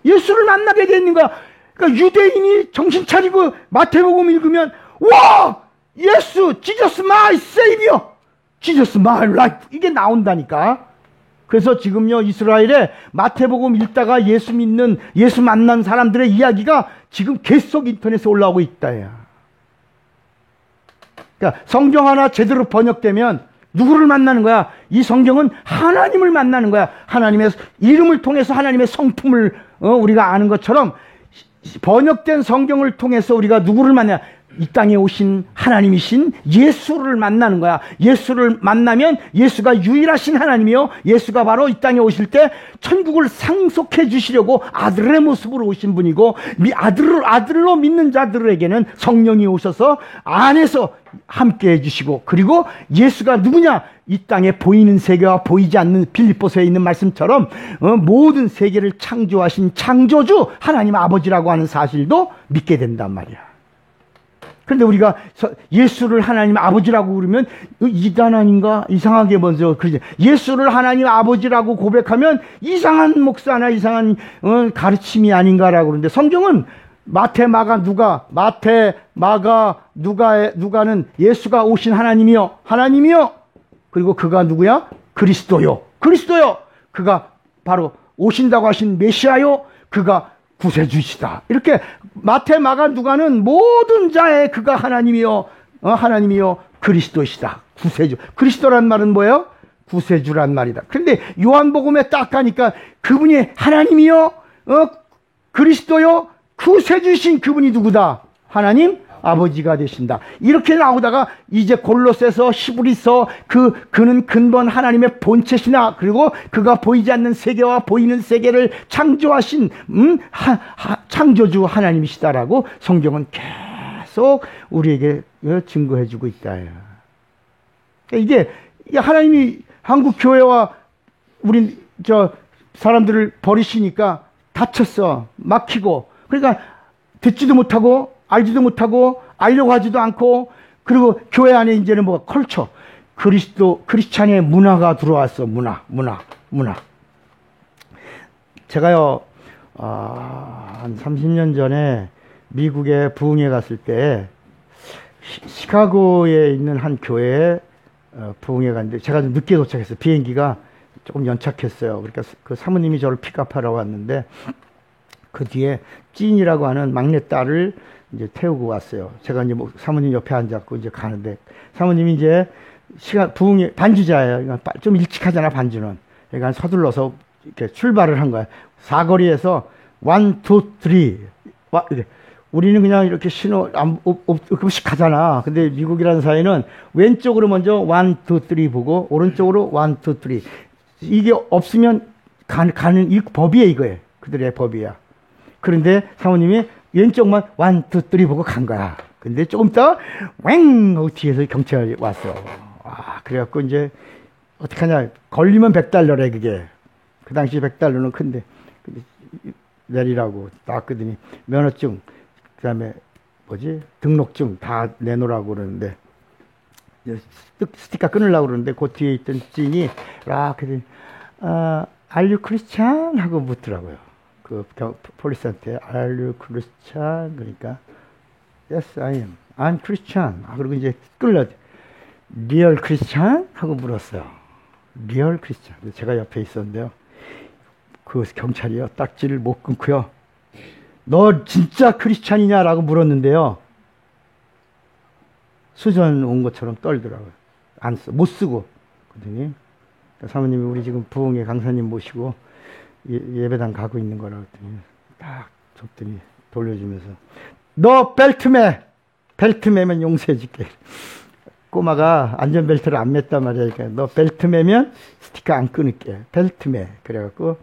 예수를 만나게 되는 거야. 그러니까 유대인이 정신 차리고 마태복음 읽으면 와! 예수! Jesus my savior! Jesus my life! 이게 나온다니까. 그래서 지금요 이스라엘에 마태복음 읽다가 예수 믿는, 예수 만난 사람들의 이야기가 지금 계속 인터넷에 올라오고 있다. 야. 그러니까 성경 하나 제대로 번역되면 누구를 만나는 거야? 이 성경은 하나님을 만나는 거야. 하나님의 이름을 통해서 하나님의 성품을 우리가 아는 것처럼 번역된 성경을 통해서 우리가 누구를 만나야? 이 땅에 오신 하나님이신 예수를 만나는 거야. 예수를 만나면 예수가 유일하신 하나님이요, 예수가 바로 이 땅에 오실 때 천국을 상속해 주시려고 아들의 모습으로 오신 분이고, 아들로 믿는 자들에게는 성령이 오셔서 안에서 함께 해주시고, 그리고 예수가 누구냐? 이 땅에 보이는 세계와 보이지 않는, 빌립보서에 있는 말씀처럼 모든 세계를 창조하신 창조주 하나님 아버지라고 하는 사실도 믿게 된단 말이야. 그런데 우리가 예수를 하나님 아버지라고 그러면 이단 아닌가? 이상하게 먼저 그러지. 예수를 하나님 아버지라고 고백하면 이상한 목사나 이상한 가르침이 아닌가라고 그러는데, 성경은 마태, 마가, 누가, 누가는 예수가 오신 하나님이요, 그리고 그가 누구야? 그리스도요. 그가 바로 오신다고 하신 메시아요, 그가 구세주시다. 이렇게 마태, 마가, 누가는 모든 자의 그가 하나님이요, 그리스도시다. 구세주. 그리스도란 말은 뭐예요? 구세주란 말이다. 그런데 요한복음에 딱 가니까 그분이 하나님이요, 그리스도요, 구세주신 그분이 누구다? 하나님 아버지가 되신다. 이렇게 나오다가 이제 골로새서, 히브리서, 그는 근본 하나님의 본체시나, 그리고 그가 보이지 않는 세계와 보이는 세계를 창조하신 창조주 하나님이시다라고 성경은 계속 우리에게 증거해주고 있다. 이게 하나님이 한국 교회와 우리 사람들을 버리시니까 다쳤어. 막히고. 그러니까 듣지도 못하고 알지도 못하고 알려고 하지도 않고, 그리고 교회 안에 이제는 뭐 컬처, 크리스찬의 문화가 들어왔어. 문화. 제가요 한 30년 전에 미국에 부흥회 갔을 때 시카고에 있는 한 교회에 부흥회 갔는데, 제가 좀 늦게 도착했어요. 비행기가 조금 연착했어요. 그러니까 그 사모님이 저를 픽업하러 왔는데, 그 뒤에 찐이라고 하는 막내딸을 이제 태우고 왔어요. 제가 이제 사모님 옆에 앉았고 이제 가는데, 사모님이 이제 부흥회 반주자예요. 좀 일찍 하잖아, 반주는. 그러니까 서둘러서 이렇게 출발을 한 거야. 사거리에서 1, 2, 3. 우리는 그냥 이렇게 신호 없이 가잖아. 근데 미국이라는 사회는 왼쪽으로 먼저 1, 2, 3 보고 오른쪽으로 1, 2, 3. 이게 없으면 가는 이 법이에요, 이거예요. 그들의 법이야. 그런데 사모님이 왼쪽만 1, 2, 3 보고 간 거야. 근데 조금 더 왱 하고 뒤에서 경찰이 왔어. 그래갖고 이제 어떡하냐, 걸리면 $100래 그게. 그 당시 $100는 큰데 내리라고 나왔거든요. 면허증, 그 다음에 등록증 다 내놓으라고 그러는데, 스티커 끊으려고 그러는데 그 뒤에 있던 찐이 그랬더니 Are you Christian? 하고 묻더라고요. 그 폴리스한테 Are you Christian? 그러니까 Yes, I am. I'm Christian. 그리고 이제 끌려 Real Christian? 하고 물었어요. Real Christian. 제가 옆에 있었는데요. 그 경찰이요, 딱지를 못 끊고요, 너 진짜 크리스찬이냐라고 물었는데요, 수전 온 것처럼 떨더라고요. 못 쓰고. 그랬더니 사모님이 우리 지금 부흥회 강사님 모시고 예배당 가고 있는 거라고 했더니 딱 줬더니 돌려주면서 너 벨트 매면 용서해줄게. 꼬마가 안전벨트를 안 맸단 말이야. 그러니까 너 벨트 매면 스티커 안 끊을게. 벨트 매. 그래갖고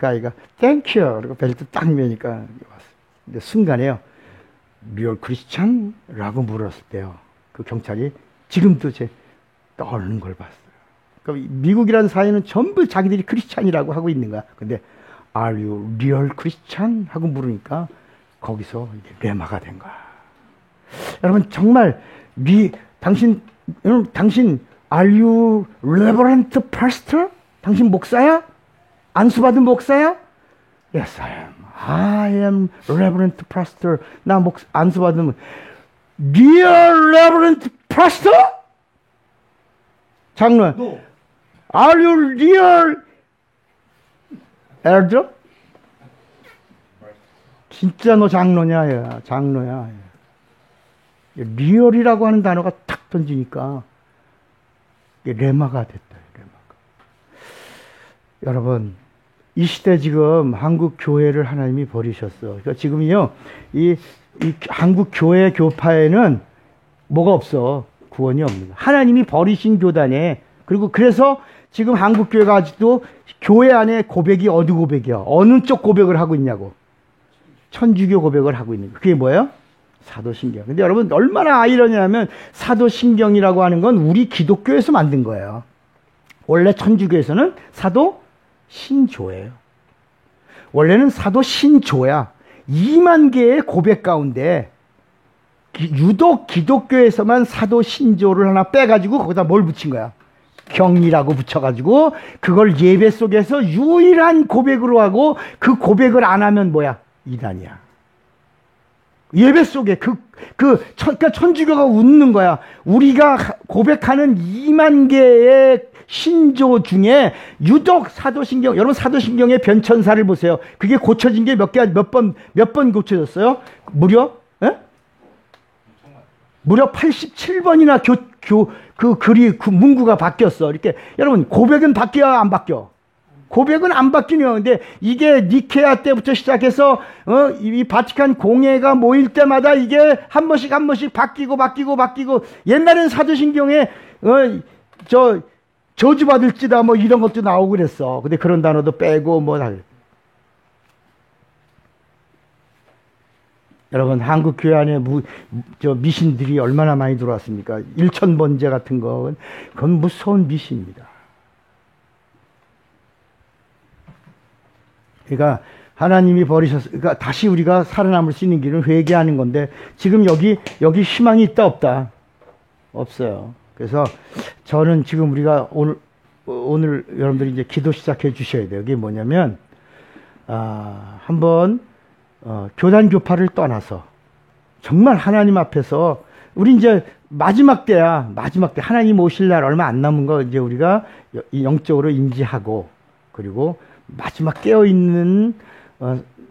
그 아이가 땡큐 그리고 벨트 딱 매니까 왔어요. 근데 순간에요. 리얼 크리스찬? 라고 물었을 때요. 그 경찰이 지금도 제 떠오르는 걸 봤어요. 그러니까 미국이라는 사회는 전부 자기들이 크리스찬이라고 하고 있는 거야. 근데 Are you real Christian? 하고 물으니까 거기서 이게 레마가 된 거야. 여러분 정말 당신 Are you Reverend Pastor? 당신 목사야? 안수받은 목사야? Yes, I am Reverend Pastor. 나 안수받은 Dear Reverend Pastor? 장로. No. Are you real elder? 진짜 너 장로냐? 야. 장로야. 리얼이라고 하는 단어가 탁 던지니까 레마가 됐다. 레마가. 여러분 이 시대 지금 한국 교회를 하나님이 버리셨어. 그러니까 지금요 이 한국 교회 교파에는 뭐가 없어. 구원이 없는. 하나님이 버리신 교단에 그리고 그래서 지금 한국 교회가 아직도 교회 안에 고백이 어디 고백이야? 어느 쪽 고백을 하고 있냐고. 천주교 고백을 하고 있는 거. 그게 뭐예요? 사도신경. 근데 여러분 얼마나 아이러니하면 사도신경이라고 하는 건 우리 기독교에서 만든 거예요. 원래 천주교에서는 사도신조예요. 원래는 사도신조야. 2만 개의 고백 가운데 유독 기독교에서만 사도신조를 하나 빼가지고 거기다 뭘 붙인 거야? 경이라고 붙여가지고 그걸 예배 속에서 유일한 고백으로 하고 그 고백을 안 하면 뭐야? 이단이야. 예배 속에 그러니까 천주교가 웃는 거야. 우리가 고백하는 2만 개의 신조 중에 유독 사도신경, 여러분 사도신경의 변천사를 보세요. 그게 고쳐진 게 몇 번 고쳐졌어요? 무려 87번이나 그 문구가 바뀌었어. 이렇게 여러분 고백은 바뀌어야 안 바뀌어? 고백은 안 바뀌네요. 근데 이게 니케아 때부터 시작해서 이 바티칸 공회가 모일 때마다 이게 한 번씩 바뀌고 옛날엔 사도신경에 저주받을지다 뭐 이런 것도 나오고 그랬어. 근데 그런 단어도 빼고 뭐 다. 여러분 한국 교회 안에 미신들이 얼마나 많이 들어왔습니까? 일천번제 같은 건 그건 무서운 미신입니다. 그러니까 하나님이 그러니까 다시 우리가 살아남을 수 있는 길은 회개하는 건데 지금 여기 희망이 있다 없다? 없어요. 그래서 저는 지금 우리가 오늘 여러분들이 이제 기도 시작해 주셔야 돼요. 그게 뭐냐면 한번 교단 교파를 떠나서 정말 하나님 앞에서 우리 이제 마지막 때야. 마지막 때 하나님 오실 날 얼마 안 남은 거 이제 우리가 영적으로 인지하고 그리고 마지막 깨어있는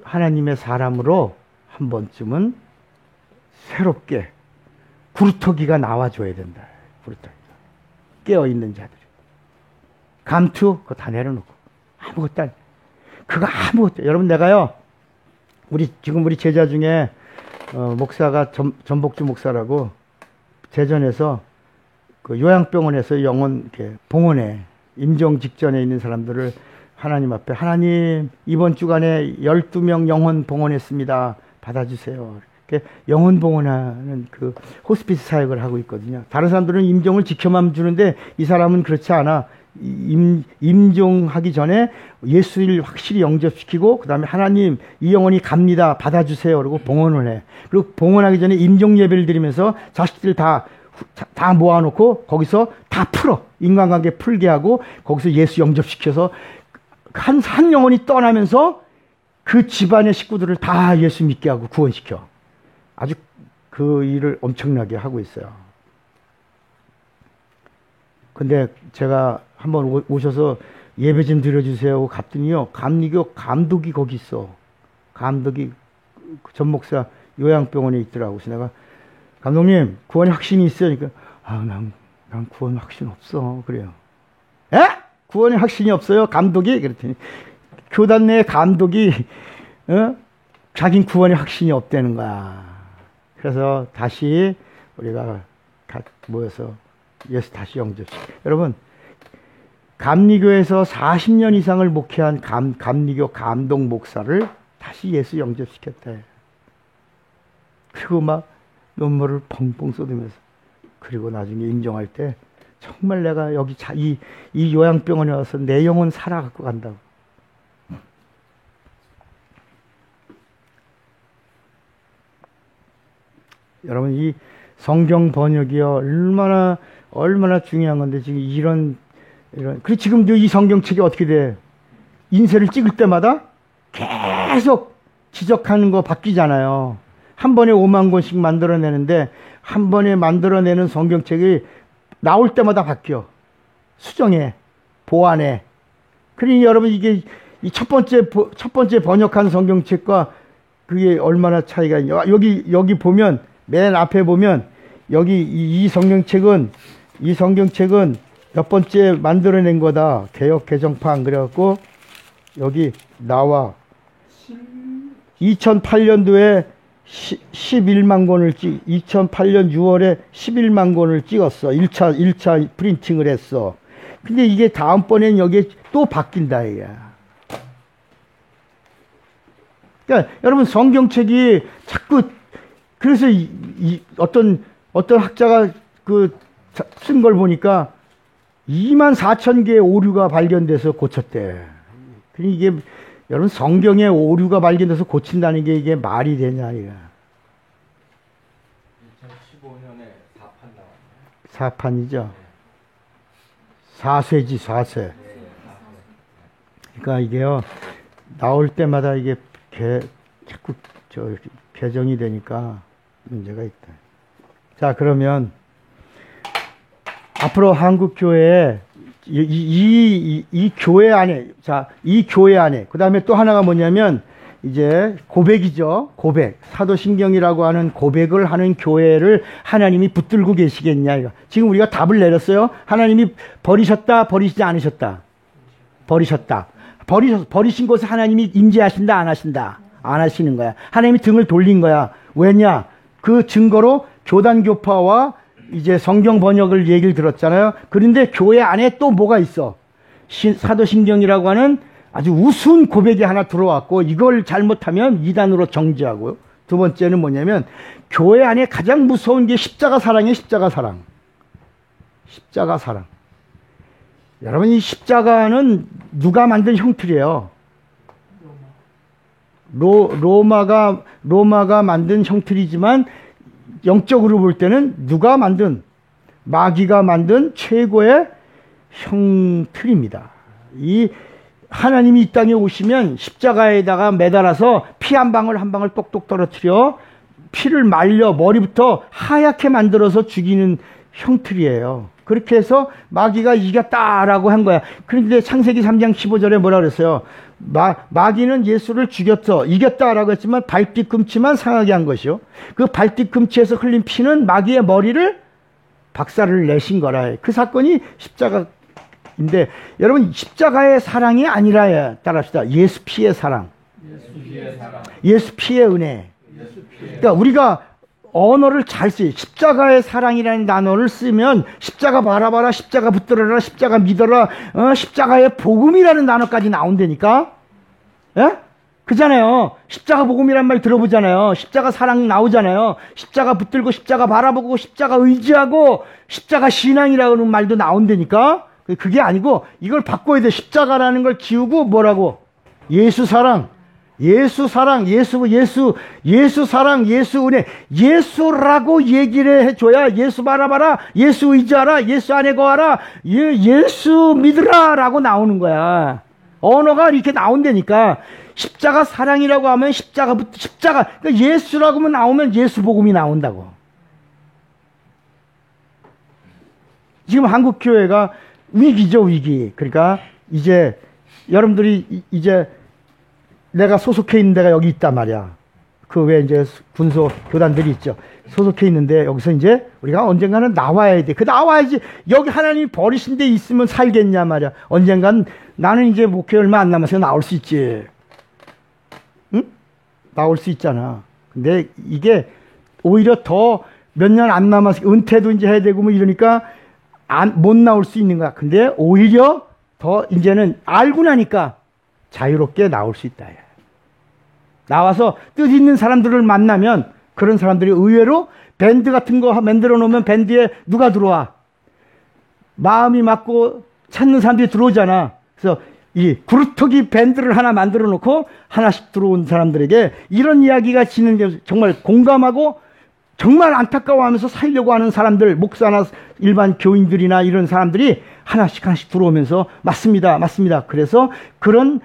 하나님의 사람으로 한 번쯤은 새롭게 구루터기가 나와줘야 된다. 구루터기가. 깨어있는 자들이. 감투 그거 다 내려놓고 아무것도 안 그거 아무것도. 여러분 내가요 지금 우리 제자 중에 목사가 전복주 목사라고 제전에서 그 요양병원에서 영혼 이렇게 봉헌해 임종 직전에 있는 사람들을 하나님 앞에 하나님 이번 주간에 12명 영혼 봉헌했습니다. 받아주세요. 이렇게 영혼 봉헌하는 그 호스피스 사역을 하고 있거든요. 다른 사람들은 임종을 지켜만 주는데 이 사람은 그렇지 않아. 임종하기 전에 예수를 확실히 영접시키고 그 다음에 하나님 이 영혼이 갑니다. 받아주세요. 그리고 봉헌을 해. 그리고 봉헌하기 전에 임종 예배를 드리면서 자식들 다 모아놓고 거기서 다 풀어. 인간관계 풀게 하고 거기서 예수 영접시켜서 한 영혼이 떠나면서 그 집안의 식구들을 다 예수 믿게 하고 구원시켜. 아주 그 일을 엄청나게 하고 있어요. 근데 제가 한번 오셔서 예배 좀 드려주세요 하고 갔더니요. 감리교 감독이 거기 있어. 감독이 전 목사 요양병원에 있더라고. 그래서 내가 감독님 구원의 확신이 있어요. 그러니까 난 구원 확신 없어. 그래요. 에? 구원의 확신이 없어요? 감독이? 그랬더니 교단 내 감독이 자긴 구원의 확신이 없다는 거야. 그래서 다시 우리가 모여서 예수 다시 영접시켜. 여러분 감리교에서 40년 이상을 목회한 감리교 감동 목사를 다시 예수 영접시켰다. 그리고 막 눈물을 펑펑 쏟으면서, 그리고 나중에 임종할 때 정말 내가 여기 이 요양병원에 와서 내 영혼 살아갖고 간다고. 여러분, 이 성경 번역이 얼마나 중요한 건데, 지금 이런 그리고 지금도 이 성경책이 어떻게 돼? 인쇄를 찍을 때마다 계속 지적하는 거 바뀌잖아요. 한 번에 5만 권씩 만들어내는데, 한 번에 만들어내는 성경책이 나올 때마다 바뀌어. 수정해, 보완해. 그러니 여러분, 이게 이 첫 번째 번역한 성경책과 그게 얼마나 차이가 있냐. 여기 보면, 맨 앞에 보면, 여기 이 성경책은 몇 번째 만들어낸 거다. 개역 개정판. 그래갖고 여기 나와 2008년도에 11만 권을 2008년 6월에 11만 권을 찍었어. 1차 프린팅을 했어. 근데 이게 다음번엔 여기에 또 바뀐다 이게. 그러니까 여러분, 성경책이 자꾸, 그래서 어떤 학자가 쓴 걸 보니까 24,000개의 오류가 발견돼서 고쳤대. 그러니까 이게 여러분, 성경에 오류가 발견돼서 고친다는 게 이게 말이 되냐 이거. 2015년에 4판 나왔네요. 4판이죠. 4쇄지 4쇄. 그러니까 이게요, 나올 때마다 이게 자꾸 개정이 되니까 문제가 있다. 자, 그러면 앞으로 한국 교회에 이 교회 안에, 이 교회 안에, 그 다음에 또 하나가 뭐냐면, 이제 고백이죠. 고백. 사도신경이라고 하는 고백을 하는 교회를 하나님이 붙들고 계시겠냐, 이거. 지금 우리가 답을 내렸어요. 하나님이 버리셨다, 버리시지 않으셨다. 버리셨다. 버리신 곳에 하나님이 임재하신다, 안 하신다? 안 하시는 거야. 하나님이 등을 돌린 거야. 왜냐? 그 증거로 교단교파와 이제 성경 번역을 얘기를 들었잖아요. 그런데 교회 안에 또 뭐가 있어? 사도신경이라고 하는 아주 우스운 고백이 하나 들어왔고, 이걸 잘못하면 이단으로 정죄하고요. 두 번째는 뭐냐면, 교회 안에 가장 무서운 게 십자가 사랑이에요. 십자가 사랑. 십자가 사랑. 여러분, 이 십자가는 누가 만든 형틀이에요? 로마가 만든 형틀이지만, 영적으로 볼 때는 누가 만든, 마귀가 만든 최고의 형틀입니다. 이 하나님이 이 땅에 오시면 십자가에다가 매달아서 피 한 방울 한 방울 똑똑 떨어뜨려 피를 말려 머리부터 하얗게 만들어서 죽이는 형틀이에요. 그렇게 해서 마귀가 이겼다라고 한 거야. 그런데 창세기 3장 15절에 뭐라 그랬어요? 마귀는 예수를 이겼다라고 했지만 발뒤꿈치만 상하게 한 것이요. 그 발뒤꿈치에서 흘린 피는 마귀의 머리를 박살을 내신 거라. 그 사건이 십자가인데, 여러분, 십자가의 사랑이 아니라, 따라합시다. 예수 피의 사랑. 예수 피의 은혜. 그러니까 우리가 언어를 잘 써요. 십자가의 사랑이라는 단어를 쓰면 십자가 바라봐라, 십자가 붙들어라, 십자가 믿어라, 십자가의 복음이라는 단어까지 나온다니까. 예? 그잖아요. 십자가 복음이란 말 들어보잖아요. 십자가 사랑 나오잖아요. 십자가 붙들고, 십자가 바라보고, 십자가 의지하고, 십자가 신앙이라는 말도 나온다니까. 그게 아니고 이걸 바꿔야 돼. 십자가라는 걸 지우고 뭐라고? 예수 사랑. 예수 사랑, 예수 사랑, 예수 은혜, 예수라고 얘기를 해줘야, 예수 바라봐라, 예수 의지하라, 예수 안에 거하라, 예수 믿으라 라고 나오는 거야. 언어가 이렇게 나온다니까. 십자가 사랑이라고 하면 그러니까 예수라고 나오면 예수 복음이 나온다고. 지금 한국 교회가 위기죠, 위기. 그러니까 이제 여러분들이 이제 내가 소속해 있는 데가 여기 있단 말이야. 그 외에 이제 군소 교단들이 있죠. 소속해 있는데 여기서 이제 우리가 언젠가는 나와야 돼. 나와야지. 여기 하나님이 버리신 데 있으면 살겠냐 말이야. 언젠간 나는 이제 목회 얼마 안 남아서 나올 수 있지. 응? 나올 수 있잖아. 근데 이게 오히려 더 몇 년 안 남아서 은퇴도 이제 해야 되고 뭐 이러니까 못 나올 수 있는 거야. 근데 오히려 더 이제는 알고 나니까 자유롭게 나올 수 있다. 나와서 뜻 있는 사람들을 만나면 그런 사람들이 의외로 밴드 같은 거 만들어 놓으면 밴드에 누가 들어와? 마음이 맞고 찾는 사람들이 들어오잖아. 그래서 이 구루터기 밴드를 하나 만들어 놓고 하나씩 들어온 사람들에게 이런 이야기가 진행되면서 정말 공감하고 정말 안타까워하면서 살려고 하는 사람들, 목사나 일반 교인들이나 이런 사람들이 하나씩 들어오면서 맞습니다, 맞습니다. 그래서 그런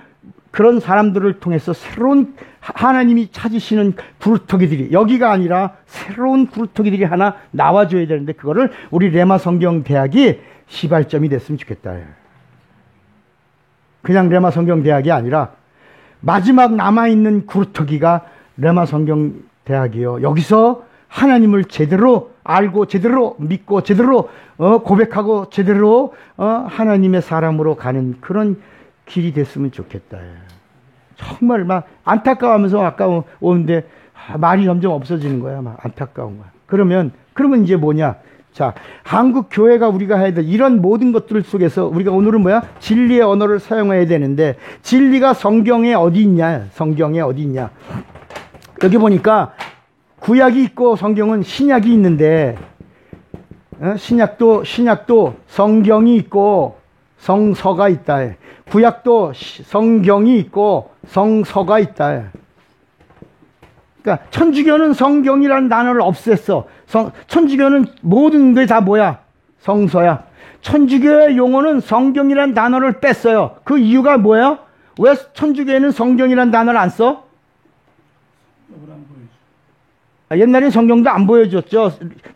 사람들을 통해서 새로운 하나님이 찾으시는 구루터기들이, 여기가 아니라 새로운 구루터기들이 하나 나와줘야 되는데 그거를 우리 레마 성경 대학이 시발점이 됐으면 좋겠다. 그냥 레마 성경 대학이 아니라 마지막 남아있는 구루터기가 레마 성경 대학이요. 여기서 하나님을 제대로 알고 제대로 믿고 제대로 고백하고 제대로 하나님의 사람으로 가는 그런 길이 됐으면 좋겠다. 정말 막 안타까워하면서 아까우는데 말이 점점 없어지는 거야. 막 안타까운 거야. 그러면 이제 뭐냐? 자, 한국 교회가 우리가 해야 될 이런 모든 것들 속에서 우리가 오늘은 뭐야? 진리의 언어를 사용해야 되는데 진리가 성경에 어디 있냐? 성경에 어디 있냐? 여기 보니까 구약이 있고 성경은 신약이 있는데 신약도 성경이 있고 성서가 있다. 구약도 성경이 있고 성서가 있다. 그러니까 천주교는 성경이라는 단어를 없앴어. 천주교는 모든 게 다 뭐야? 성서야. 천주교의 용어는 성경이라는 단어를 뺐어요. 그 이유가 뭐예요? 왜 천주교에는 성경이라는 단어를 안 써? 옛날에 성경도 안 보여줬죠.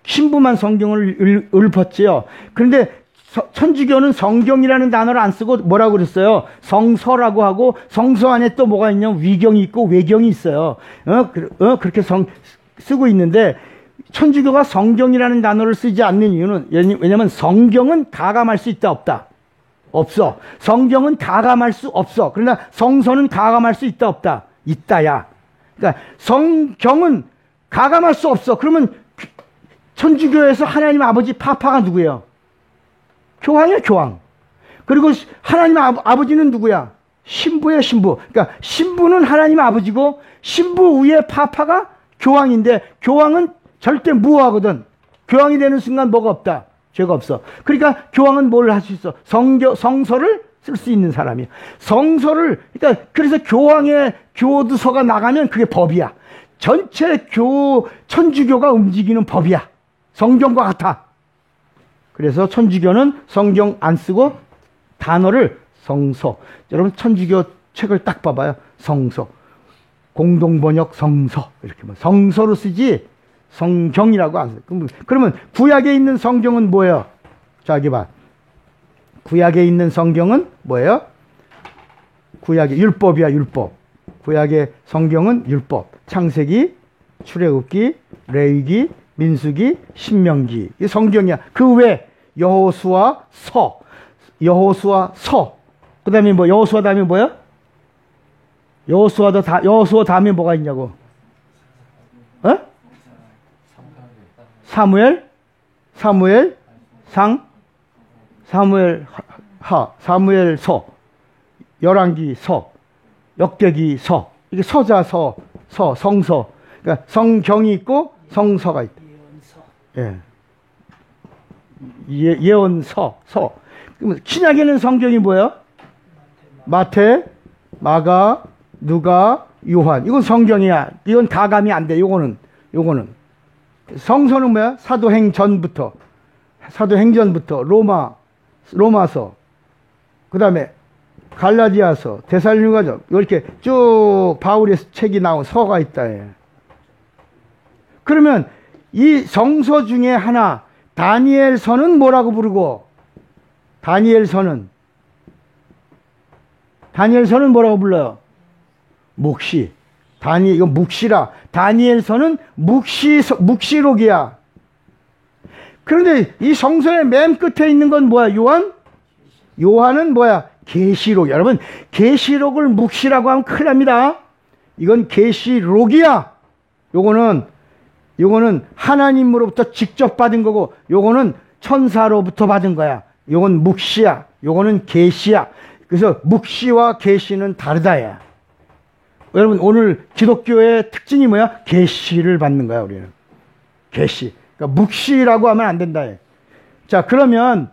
신부만 성경을 읊었지요. 그런데 천주교는 성경이라는 단어를 안 쓰고 뭐라고 그랬어요? 성서라고 하고 성서 안에 또 뭐가 있냐면 위경이 있고 외경이 있어요. 그렇게 쓰고 있는데 천주교가 성경이라는 단어를 쓰지 않는 이유는 왜냐면 성경은 가감할 수 있다 없다? 없어. 성경은 가감할 수 없어. 그러나 성서는 가감할 수 있다 없다? 있다야. 그러니까 성경은 가감할 수 없어. 그러면 천주교에서 하나님 아버지 파파가 누구예요? 교황이야, 교황. 그리고 하나님 아버지는 누구야? 신부야, 신부. 그러니까 신부는 하나님 아버지고 신부 위에 파파가 교황인데 교황은 절대 무효하거든. 교황이 되는 순간 뭐가 없다? 죄가 없어. 그러니까 교황은 뭘 할 수 있어? 성서를 쓸 수 있는 사람이야. 성서를, 그러니까 그래서 교황의 교도서가 나가면 그게 법이야. 전체 천주교가 움직이는 법이야. 성경과 같아. 그래서 천주교는 성경 안 쓰고 단어를 성서. 여러분 천주교 책을 딱 봐봐요. 성서. 공동번역 성서. 이렇게 성서로 쓰지 성경이라고 안 써요. 그러면 구약에 있는 성경은 뭐예요? 자, 여기 봐. 구약에 있는 성경은 뭐예요? 구약의 율법이야, 율법. 구약의 성경은 율법. 창세기, 출애굽기, 레위기, 민수기, 신명기. 이 성경이야. 그 외 여호수아 서. 그다음에 뭐 여호수아 다음에 뭐야? 여호수아 다음에 뭐가 있냐고? 사무엘 서, 열왕기 서, 역대기 서. 이게 서자서, 성서. 그러니까 성경이 있고 성서가 있다. 예언서, 서. 그러면 신약에는 성경이 뭐예요? 마태, 마가, 누가, 요한. 이건 성경이야. 이건 가감이 안 돼. 요거는. 성서는 뭐야? 사도행전부터 로마서, 그 다음에 갈라디아서, 데살로니가서 이렇게 쭉 바울의 책이 나온 서가 있다. 그러면 이 성서 중에 하나 다니엘서는 뭐라고 부르고? 다니엘서는 뭐라고 불러요? 묵시. 이거 묵시라. 다니엘서는 묵시록이야. 그런데 이 성서의 맨 끝에 있는 건 뭐야? 요한은 뭐야? 계시록. 여러분, 계시록을 묵시라고 하면 큰일 납니다. 이건 계시록이야. 요거는 하나님으로부터 직접 받은 거고, 요거는 천사로부터 받은 거야. 요건 묵시야. 요거는 계시야. 그래서 묵시와 계시는 다르다야. 여러분 오늘 기독교의 특징이 뭐야? 계시를 받는 거야 우리는. 계시. 그러니까 묵시라고 하면 안 된다. 자 그러면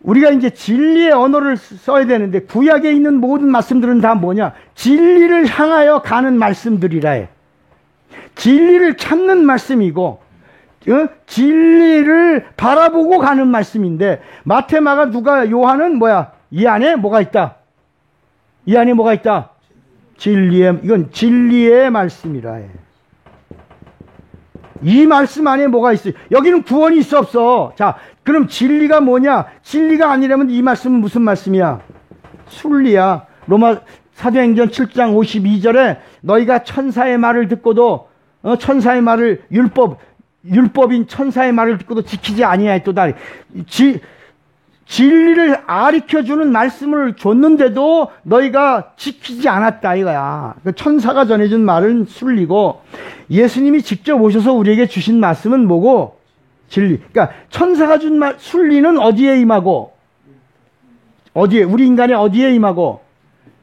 우리가 이제 진리의 언어를 써야 되는데 구약에 있는 모든 말씀들은 다 뭐냐? 진리를 향하여 가는 말씀들이라 해. 진리를 찾는 말씀이고 진리를 바라보고 가는 말씀인데 마태, 마가, 누가, 요한은 뭐야? 이 안에 뭐가 있다? 이 안에 뭐가 있다? 이건 진리의 말씀이라 해. 이 말씀 안에 뭐가 있어요? 여기는 구원이 있어 없어? 자, 그럼 진리가 뭐냐? 진리가 아니라면 이 말씀은 무슨 말씀이야? 순리야. 로마 사도행전 7장 52절에 너희가 천사의 말을 듣고도 천사의 말을 율법인 천사의 말을 듣고도 지키지 아니하였도다. 진리를 가르쳐주는 말씀을 줬는데도 너희가 지키지 않았다 이거야. 천사가 전해준 말은 순리고 예수님이 직접 오셔서 우리에게 주신 말씀은 뭐고? 진리. 그러니까 천사가 준 말 순리는 어디에 임하고? 어디에? 우리 인간의 어디에 임하고?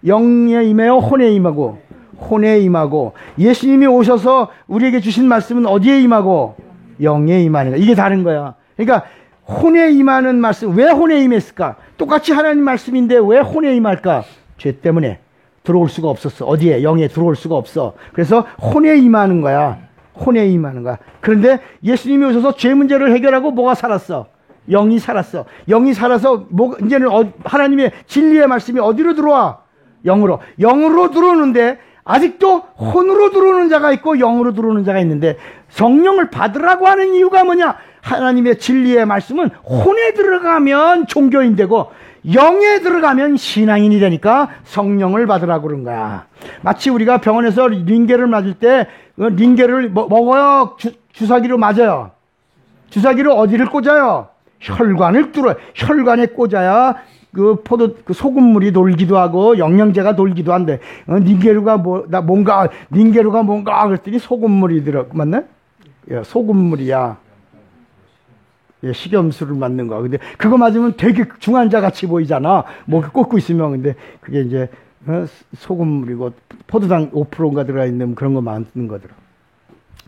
영에 임하여 혼에 임하고? 혼에 임하고. 예수님이 오셔서 우리에게 주신 말씀은 어디에 임하고? 영에 임하는 거야. 이게 다른 거야. 그러니까 혼에 임하는 말씀, 왜 혼에 임했을까? 똑같이 하나님 말씀인데 왜 혼에 임할까? 죄 때문에 들어올 수가 없었어. 어디에? 영에 들어올 수가 없어. 그래서 혼에 임하는 거야. 혼에 임하는 거야. 그런데 예수님이 오셔서 죄 문제를 해결하고 뭐가 살았어? 영이 살았어. 영이 살아서 이제는 하나님의 진리의 말씀이 어디로 들어와? 영으로. 영으로 들어오는데 아직도 혼으로 들어오는 자가 있고 영으로 들어오는 자가 있는데 성령을 받으라고 하는 이유가 뭐냐? 하나님의 진리의 말씀은 혼에 들어가면 종교인 되고 영에 들어가면 신앙인이 되니까 성령을 받으라고 그런 거야. 마치 우리가 병원에서 링게를 맞을 때 링게를 먹어요? 주사기로 맞아요? 주사기로 어디를 꽂아요? 혈관을 뚫어요. 혈관에 꽂아야 그 소금물이 돌기도 하고 영양제가 돌기도 한대. 링게루가 뭔가 그랬더니 소금물이 맞나? 야, 소금물이야. 예, 식염수를 맞는 거야. 근데 그거 맞으면 되게 중환자 같이 보이잖아. 목에 꽂고 있으면. 근데 그게 이제 소금물이고 포도당 5%인가 들어가 있는 그런 거 맞는 거더라.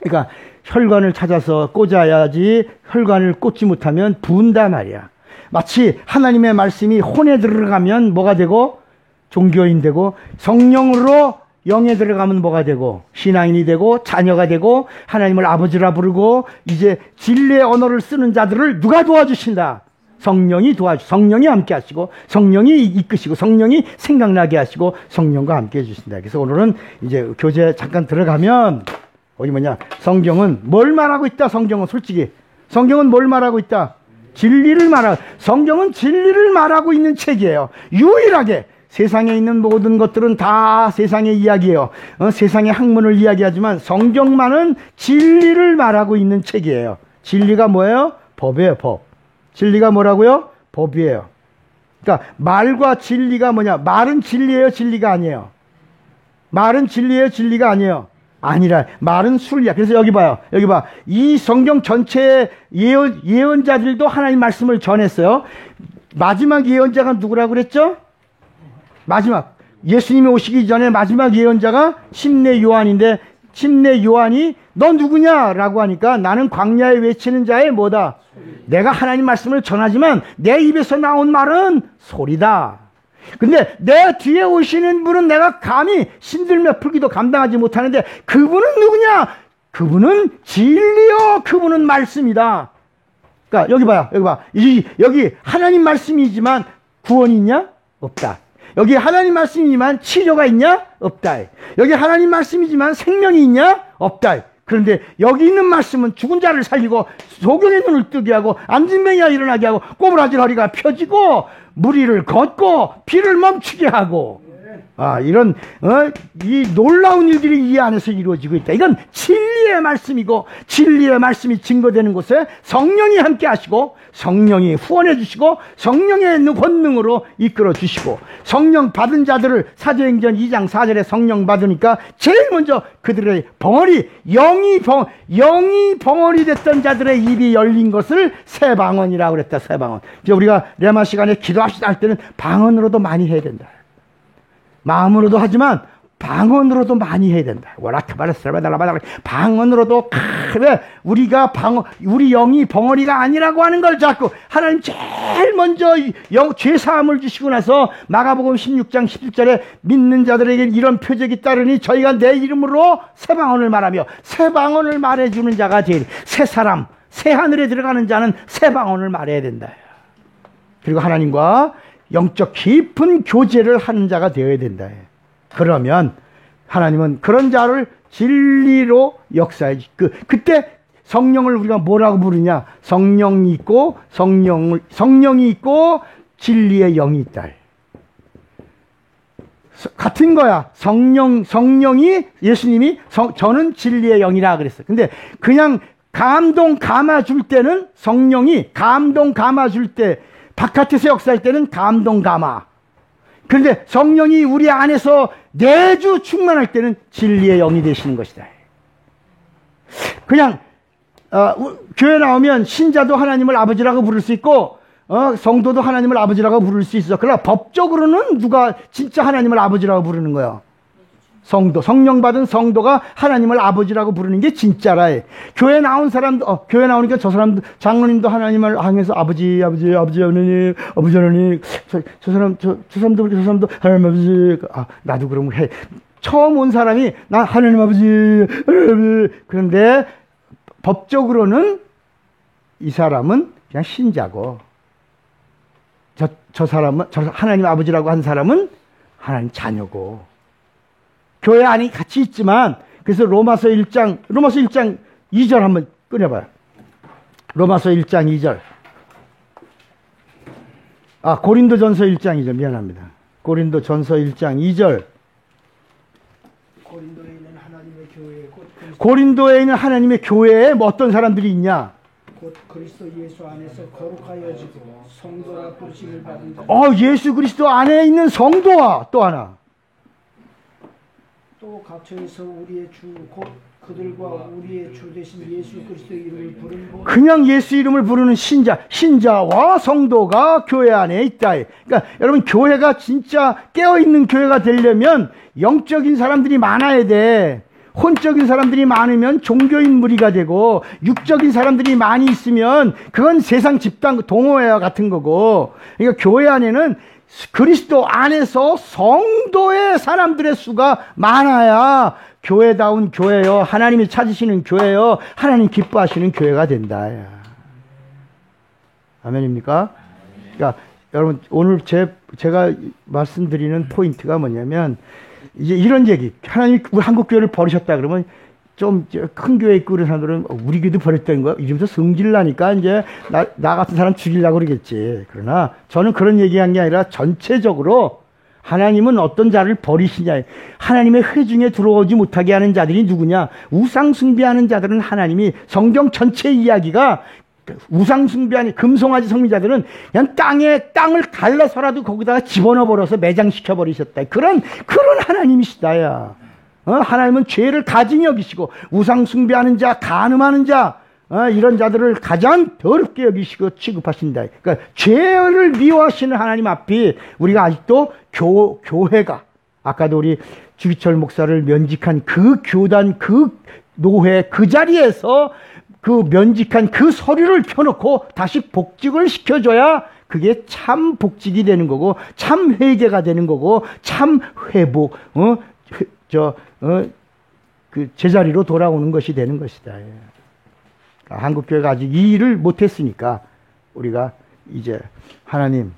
그러니까 혈관을 찾아서 꽂아야지 혈관을 꽂지 못하면 부은다 말이야. 마치 하나님의 말씀이 혼에 들어가면 뭐가 되고 종교인 되고 성령으로 영에 들어가면 뭐가 되고 신앙인이 되고 자녀가 되고 하나님을 아버지라 부르고 이제 진리의 언어를 쓰는 자들을 누가 도와주신다? 성령이 성령이 함께 하시고 성령이 이끄시고 성령이 생각나게 하시고 성령과 함께 해주신다. 그래서 오늘은 이제 교재 잠깐 들어가면 거기 뭐냐? 성경은 뭘 말하고 있다? 성경은 솔직히 성경은 뭘 말하고 있다? 진리를 성경은 진리를 말하고 있는 책이에요. 유일하게 세상에 있는 모든 것들은 다 세상의 이야기예요. 세상의 학문을 이야기하지만 성경만은 진리를 말하고 있는 책이에요. 진리가 뭐예요? 법이에요, 법. 진리가 뭐라고요? 법이에요. 그러니까 말과 진리가 뭐냐? 말은 진리예요, 진리가 아니에요? 말은 진리예요, 진리가 아니에요? 아니라 말은 순리야. 그래서 여기 봐요. 여기 봐. 이 성경 전체의 예언자들도 하나님 말씀을 전했어요. 마지막 예언자가 누구라고 그랬죠? 마지막 예수님이 오시기 전에 마지막 예언자가 침례 요한인데 침례 요한이 너 누구냐? 라고 하니까 나는 광야에 외치는 자의 뭐다? 내가 하나님 말씀을 전하지만 내 입에서 나온 말은 소리다. 근데 내 뒤에 오시는 분은 내가 감히 신들며 풀기도 감당하지 못하는데 그분은 누구냐? 그분은 진리요. 그분은 말씀이다. 그러니까 여기 봐요. 여기 봐. 여기 하나님 말씀이지만 구원이 있냐? 없다. 여기 하나님 말씀이지만 치료가 있냐? 없다. 여기 하나님 말씀이지만 생명이 있냐? 없다. 그런데 여기 있는 말씀은 죽은 자를 살리고 소경의 눈을 뜨게 하고 앉은 맹이가 일어나게 하고 꼬부라진 허리가 펴지고 무리를 걷고 피를 멈추게 하고 이런 이 놀라운 일들이 이 안에서 이루어지고 있다. 이건 진리의 말씀이고, 진리의 말씀이 증거되는 곳에 성령이 함께 하시고, 성령이 후원해 주시고, 성령의 권능으로 이끌어 주시고, 성령 받은 자들을 사도행전 2장 4절에 성령 받으니까 제일 먼저 그들의 벙어리, 영이 벙어리 됐던 자들의 입이 열린 것을 새 방언이라고 그랬다. 새 방언. 이제 우리가 레마 시간에 기도합시다 할 때는 방언으로도 많이 해야 된다. 마음으로도 하지만 방언으로도 많이 해야 된다. 방언으로도. 왜 우리가 우리 영이 벙어리가 아니라고 하는 걸 자꾸 하나님 제일 먼저 죄사함을 주시고 나서 마가복음 16장 17절에 믿는 자들에게 이런 표적이 따르니 저희가 내 이름으로 새 방언을 말하며, 새 방언을 말해주는 자가 제일, 새 사람, 새 하늘에 들어가는 자는 새 방언을 말해야 된다. 그리고 하나님과 영적 깊은 교제를 하는 자가 되어야 된다. 그러면 하나님은 그런 자를 진리로 역사해 그때 성령을 우리가 뭐라고 부르냐? 성령이 있고 진리의 영이 있다. 같은 거야. 성령이 예수님이 저는 진리의 영이라 그랬어요. 근데 그냥 감동 감아 줄 때는 성령이 감동 감아 줄 때, 바깥에서 역사할 때는 감동 감아. 그런데 성령이 우리 안에서 내주 충만할 때는 진리의 영이 되시는 것이다. 그냥 교회 나오면 신자도 하나님을 아버지라고 부를 수 있고, 성도도 하나님을 아버지라고 부를 수 있어. 그러나 법적으로는 누가 진짜 하나님을 아버지라고 부르는 거야? 성령 받은 성도가 하나님을 아버지라고 부르는 게 진짜라. 교회 나온 사람도, 교회 나오니까 저 사람도, 장로님도 하나님을 향해서 아버지 하나님, 저 사람도 하나님 아버지, 나도 그러면 해. 처음 온 사람이 나 하나님 아버지. 그런데 법적으로는 이 사람은 그냥 신자고, 저 사람은, 하나님 아버지라고 한 사람은 하나님 자녀고, 교회 안에 같이 있지만, 그래서 로마서 1장 2절 한번 꺼내봐요. 로마서 1장 2절. 고린도전서 1장 2절. 미안합니다. 고린도전서 1장 2절. 고린도에 있는 하나님의 교회, 고린도에 있는 하나님의 교회에 뭐 어떤 사람들이 있냐? 곧 그리스도 예수 안에서 거룩하여지고 성도라 부르심을 받은 자. 예수 그리스도 안에 있는 성도와 또 하나. 또 각처에서 우리의 주 곧 그들과 우리의 주 대신 예수 그리스도의 이름을 부르는 것. 그냥 예수 이름을 부르는 신자와 성도가 교회 안에 있다. 그러니까 여러분, 교회가 진짜 깨어있는 교회가 되려면 영적인 사람들이 많아야 돼. 혼적인 사람들이 많으면 종교인 무리가 되고, 육적인 사람들이 많이 있으면 그건 세상 집단 동호회와 같은 거고. 그러니까 교회 안에는 그리스도 안에서 성도의 사람들의 수가 많아야 교회다운 교회요, 하나님이 찾으시는 교회요, 하나님 기뻐하시는 교회가 된다. 아멘입니까? 그러니까 여러분, 오늘 제가 말씀드리는 포인트가 뭐냐면, 이제 이런 얘기, 하나님이 한국 교회를 버리셨다 그러면 좀 큰 교회 있고 그런 사람들은 우리 교회도 버렸다는 거야. 이러면서 성질 나니까 이제 나 같은 사람 죽이려고 그러겠지. 그러나 저는 그런 얘기한 게 아니라 전체적으로 하나님은 어떤 자를 버리시냐. 하나님의 회중에 들어오지 못하게 하는 자들이 누구냐. 우상 숭배하는 자들은 하나님이, 성경 전체 이야기가 우상 숭배하는 금송아지 성리자들은 그냥 땅을 갈라서라도 거기다가 집어넣어 버려서 매장시켜 버리셨다. 그런 하나님이시다야. 하나님은 죄를 가증히 여기시고 우상 숭배하는 자, 간음하는 자, 이런 자들을 가장 더럽게 여기시고 취급하신다. 그러니까 죄를 미워하시는 하나님 앞에 우리가 아직도 교회가, 아까도 우리 주기철 목사를 면직한 그 교단, 그 노회, 그 자리에서 그 면직한 그 서류를 펴놓고 다시 복직을 시켜줘야 그게 참 복직이 되는 거고, 참 회개가 되는 거고, 참 회복, 그 제자리로 돌아오는 것이 되는 것이다. 한국교회가 아직 이 일을 못했으니까 우리가 이제 하나님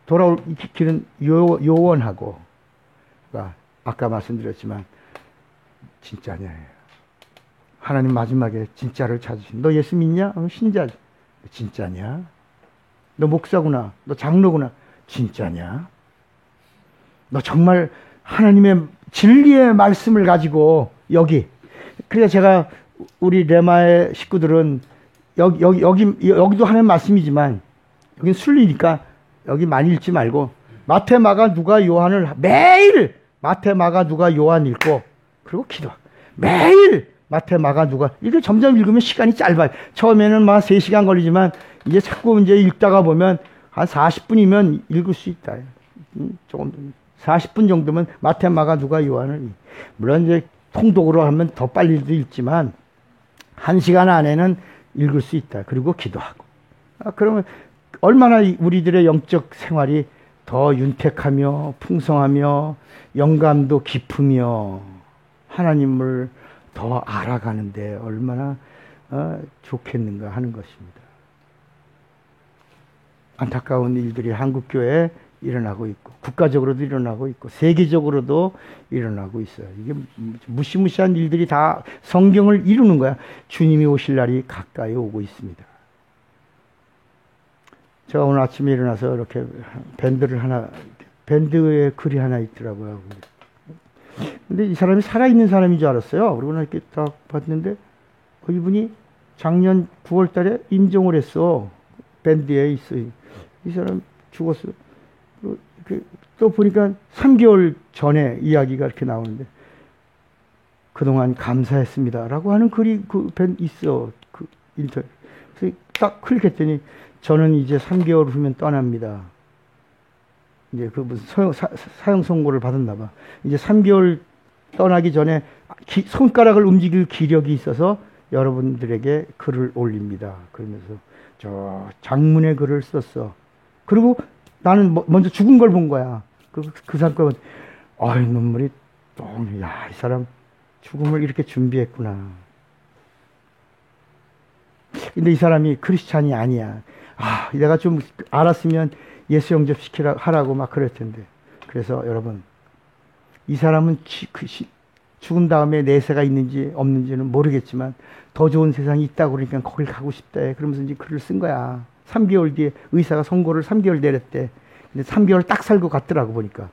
돌아올 길은 요원하고, 아까 말씀드렸지만 진짜냐. 하나님 마지막에 진짜를 찾으신, 너 예수 믿냐? 신자지. 진짜냐? 너 목사구나. 너 장로구나. 진짜냐? 너 정말 하나님의 진리의 말씀을 가지고 여기. 그러니까 제가 우리 레마의 식구들은 여기도 하는 말씀이지만 여긴 순리니까 여기 많이 읽지 말고 마태, 마가, 누가, 요한을 매일 마태, 마가, 누가, 요한 읽고 그리고 기도. 매일 마태, 마가, 누가. 이게 점점 읽으면 시간이 짧아요. 처음에는 막 3시간 걸리지만 이제 자꾸 이제 읽다가 보면 한 40분이면 읽을 수 있다. 조금 40분 정도면 마태, 마가, 누가, 요한을. 물론 이제 통독으로 하면 더 빨리도 읽지만 1시간 안에는 읽을 수 있다. 그리고 기도하고. 그러면 얼마나 우리들의 영적 생활이 더 윤택하며 풍성하며 영감도 깊으며 하나님을 더 알아가는데 얼마나 좋겠는가 하는 것입니다. 안타까운 일들이 한국교회에 일어나고 있고 국가적으로도 일어나고 있고 세계적으로도 일어나고 있어요. 이게 무시무시한 일들이 다 성경을 이루는 거야. 주님이 오실 날이 가까이 오고 있습니다. 제가 오늘 아침에 일어나서 이렇게 밴드에 글이 하나 있더라고요. 근데 이 사람이 살아있는 사람인 줄 알았어요. 그리고 나 이렇게 딱 봤는데 이분이 작년 9월 달에 임종을 했어. 밴드에 있어요. 이 사람 죽었어. 또 보니까 3개월 전에 이야기가 이렇게 나오는데 그동안 감사했습니다 라고 하는 글이 그 밴드 있어. 그 인터넷. 그래서 딱 클릭했더니 저는 이제 3개월 후면 떠납니다. 이제 그 무슨 사형 선고를 받았나 봐. 이제 3개월 떠나기 전에 손가락을 움직일 기력이 있어서 여러분들에게 글을 올립니다. 그러면서 저 장문의 글을 썼어. 그리고 나는 먼저 죽은 걸 본 거야. 그 사람 거, 눈물이 이 사람 죽음을 이렇게 준비했구나. 근데 이 사람이 크리스찬이 아니야. 내가 좀 알았으면 예수 영접하라고 막 그럴 텐데. 그래서 여러분, 이 사람은 죽은 다음에 내세가 있는지 없는지는 모르겠지만 더 좋은 세상이 있다고 그러니까 거길 가고 싶다. 그러면서 이제 글을 쓴 거야. 3개월 뒤에 의사가 선고를 3개월 내렸대. 근데 3개월 딱 살고 갔더라고 보니까.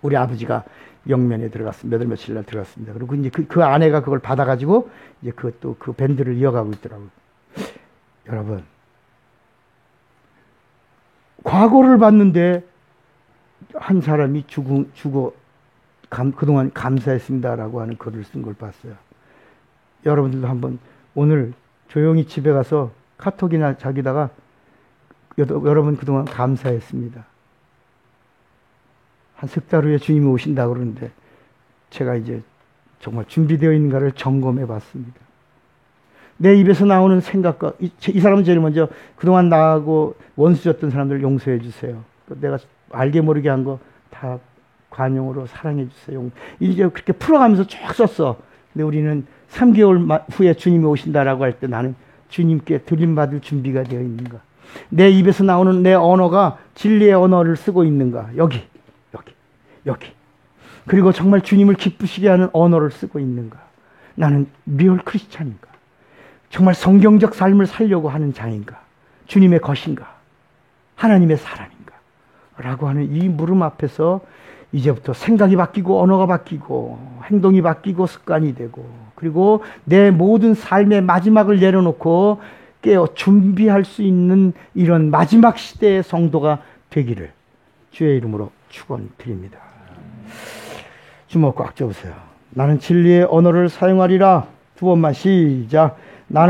우리 아버지가 영면에 들어갔습니다. 며칠 날 들어갔습니다. 그리고 이제 그 아내가 그걸 받아가지고 이제 그 밴드를 이어가고 있더라고요. 여러분, 과거를 봤는데 한 사람이 죽어 그동안 감사했습니다라고 하는 글을 쓴 걸 봤어요. 여러분들도 한번 오늘 조용히 집에 가서 카톡이나 자기다가 여러분 그동안 감사했습니다. 한 석 달 후에 주님이 오신다고 그러는데 제가 이제 정말 준비되어 있는가를 점검해 봤습니다. 내 입에서 나오는 생각과 이 사람은 제일 먼저 그동안 나하고 원수였던 사람들 용서해 주세요. 내가 알게 모르게 한 거 다 관용으로 사랑해 주세요. 이제 그렇게 풀어가면서 쭉 썼어. 근데 우리는 3개월 후에 주님이 오신다라고 할 때 나는 주님께 들림받을 준비가 되어 있는가? 내 입에서 나오는 내 언어가 진리의 언어를 쓰고 있는가? 여기. 그리고 정말 주님을 기쁘시게 하는 언어를 쓰고 있는가? 나는 리얼 크리스찬인가? 정말 성경적 삶을 살려고 하는 자인가? 주님의 것인가? 하나님의 사람인가? 라고 하는 이 물음 앞에서 이제부터 생각이 바뀌고 언어가 바뀌고 행동이 바뀌고 습관이 되고 그리고 내 모든 삶의 마지막을 내려놓고 깨어 준비할 수 있는 이런 마지막 시대의 성도가 되기를 주의 이름으로 축원드립니다. 주먹 꽉 쥐어보세요. 나는 진리의 언어를 사용하리라. 두 번만 시작. 나는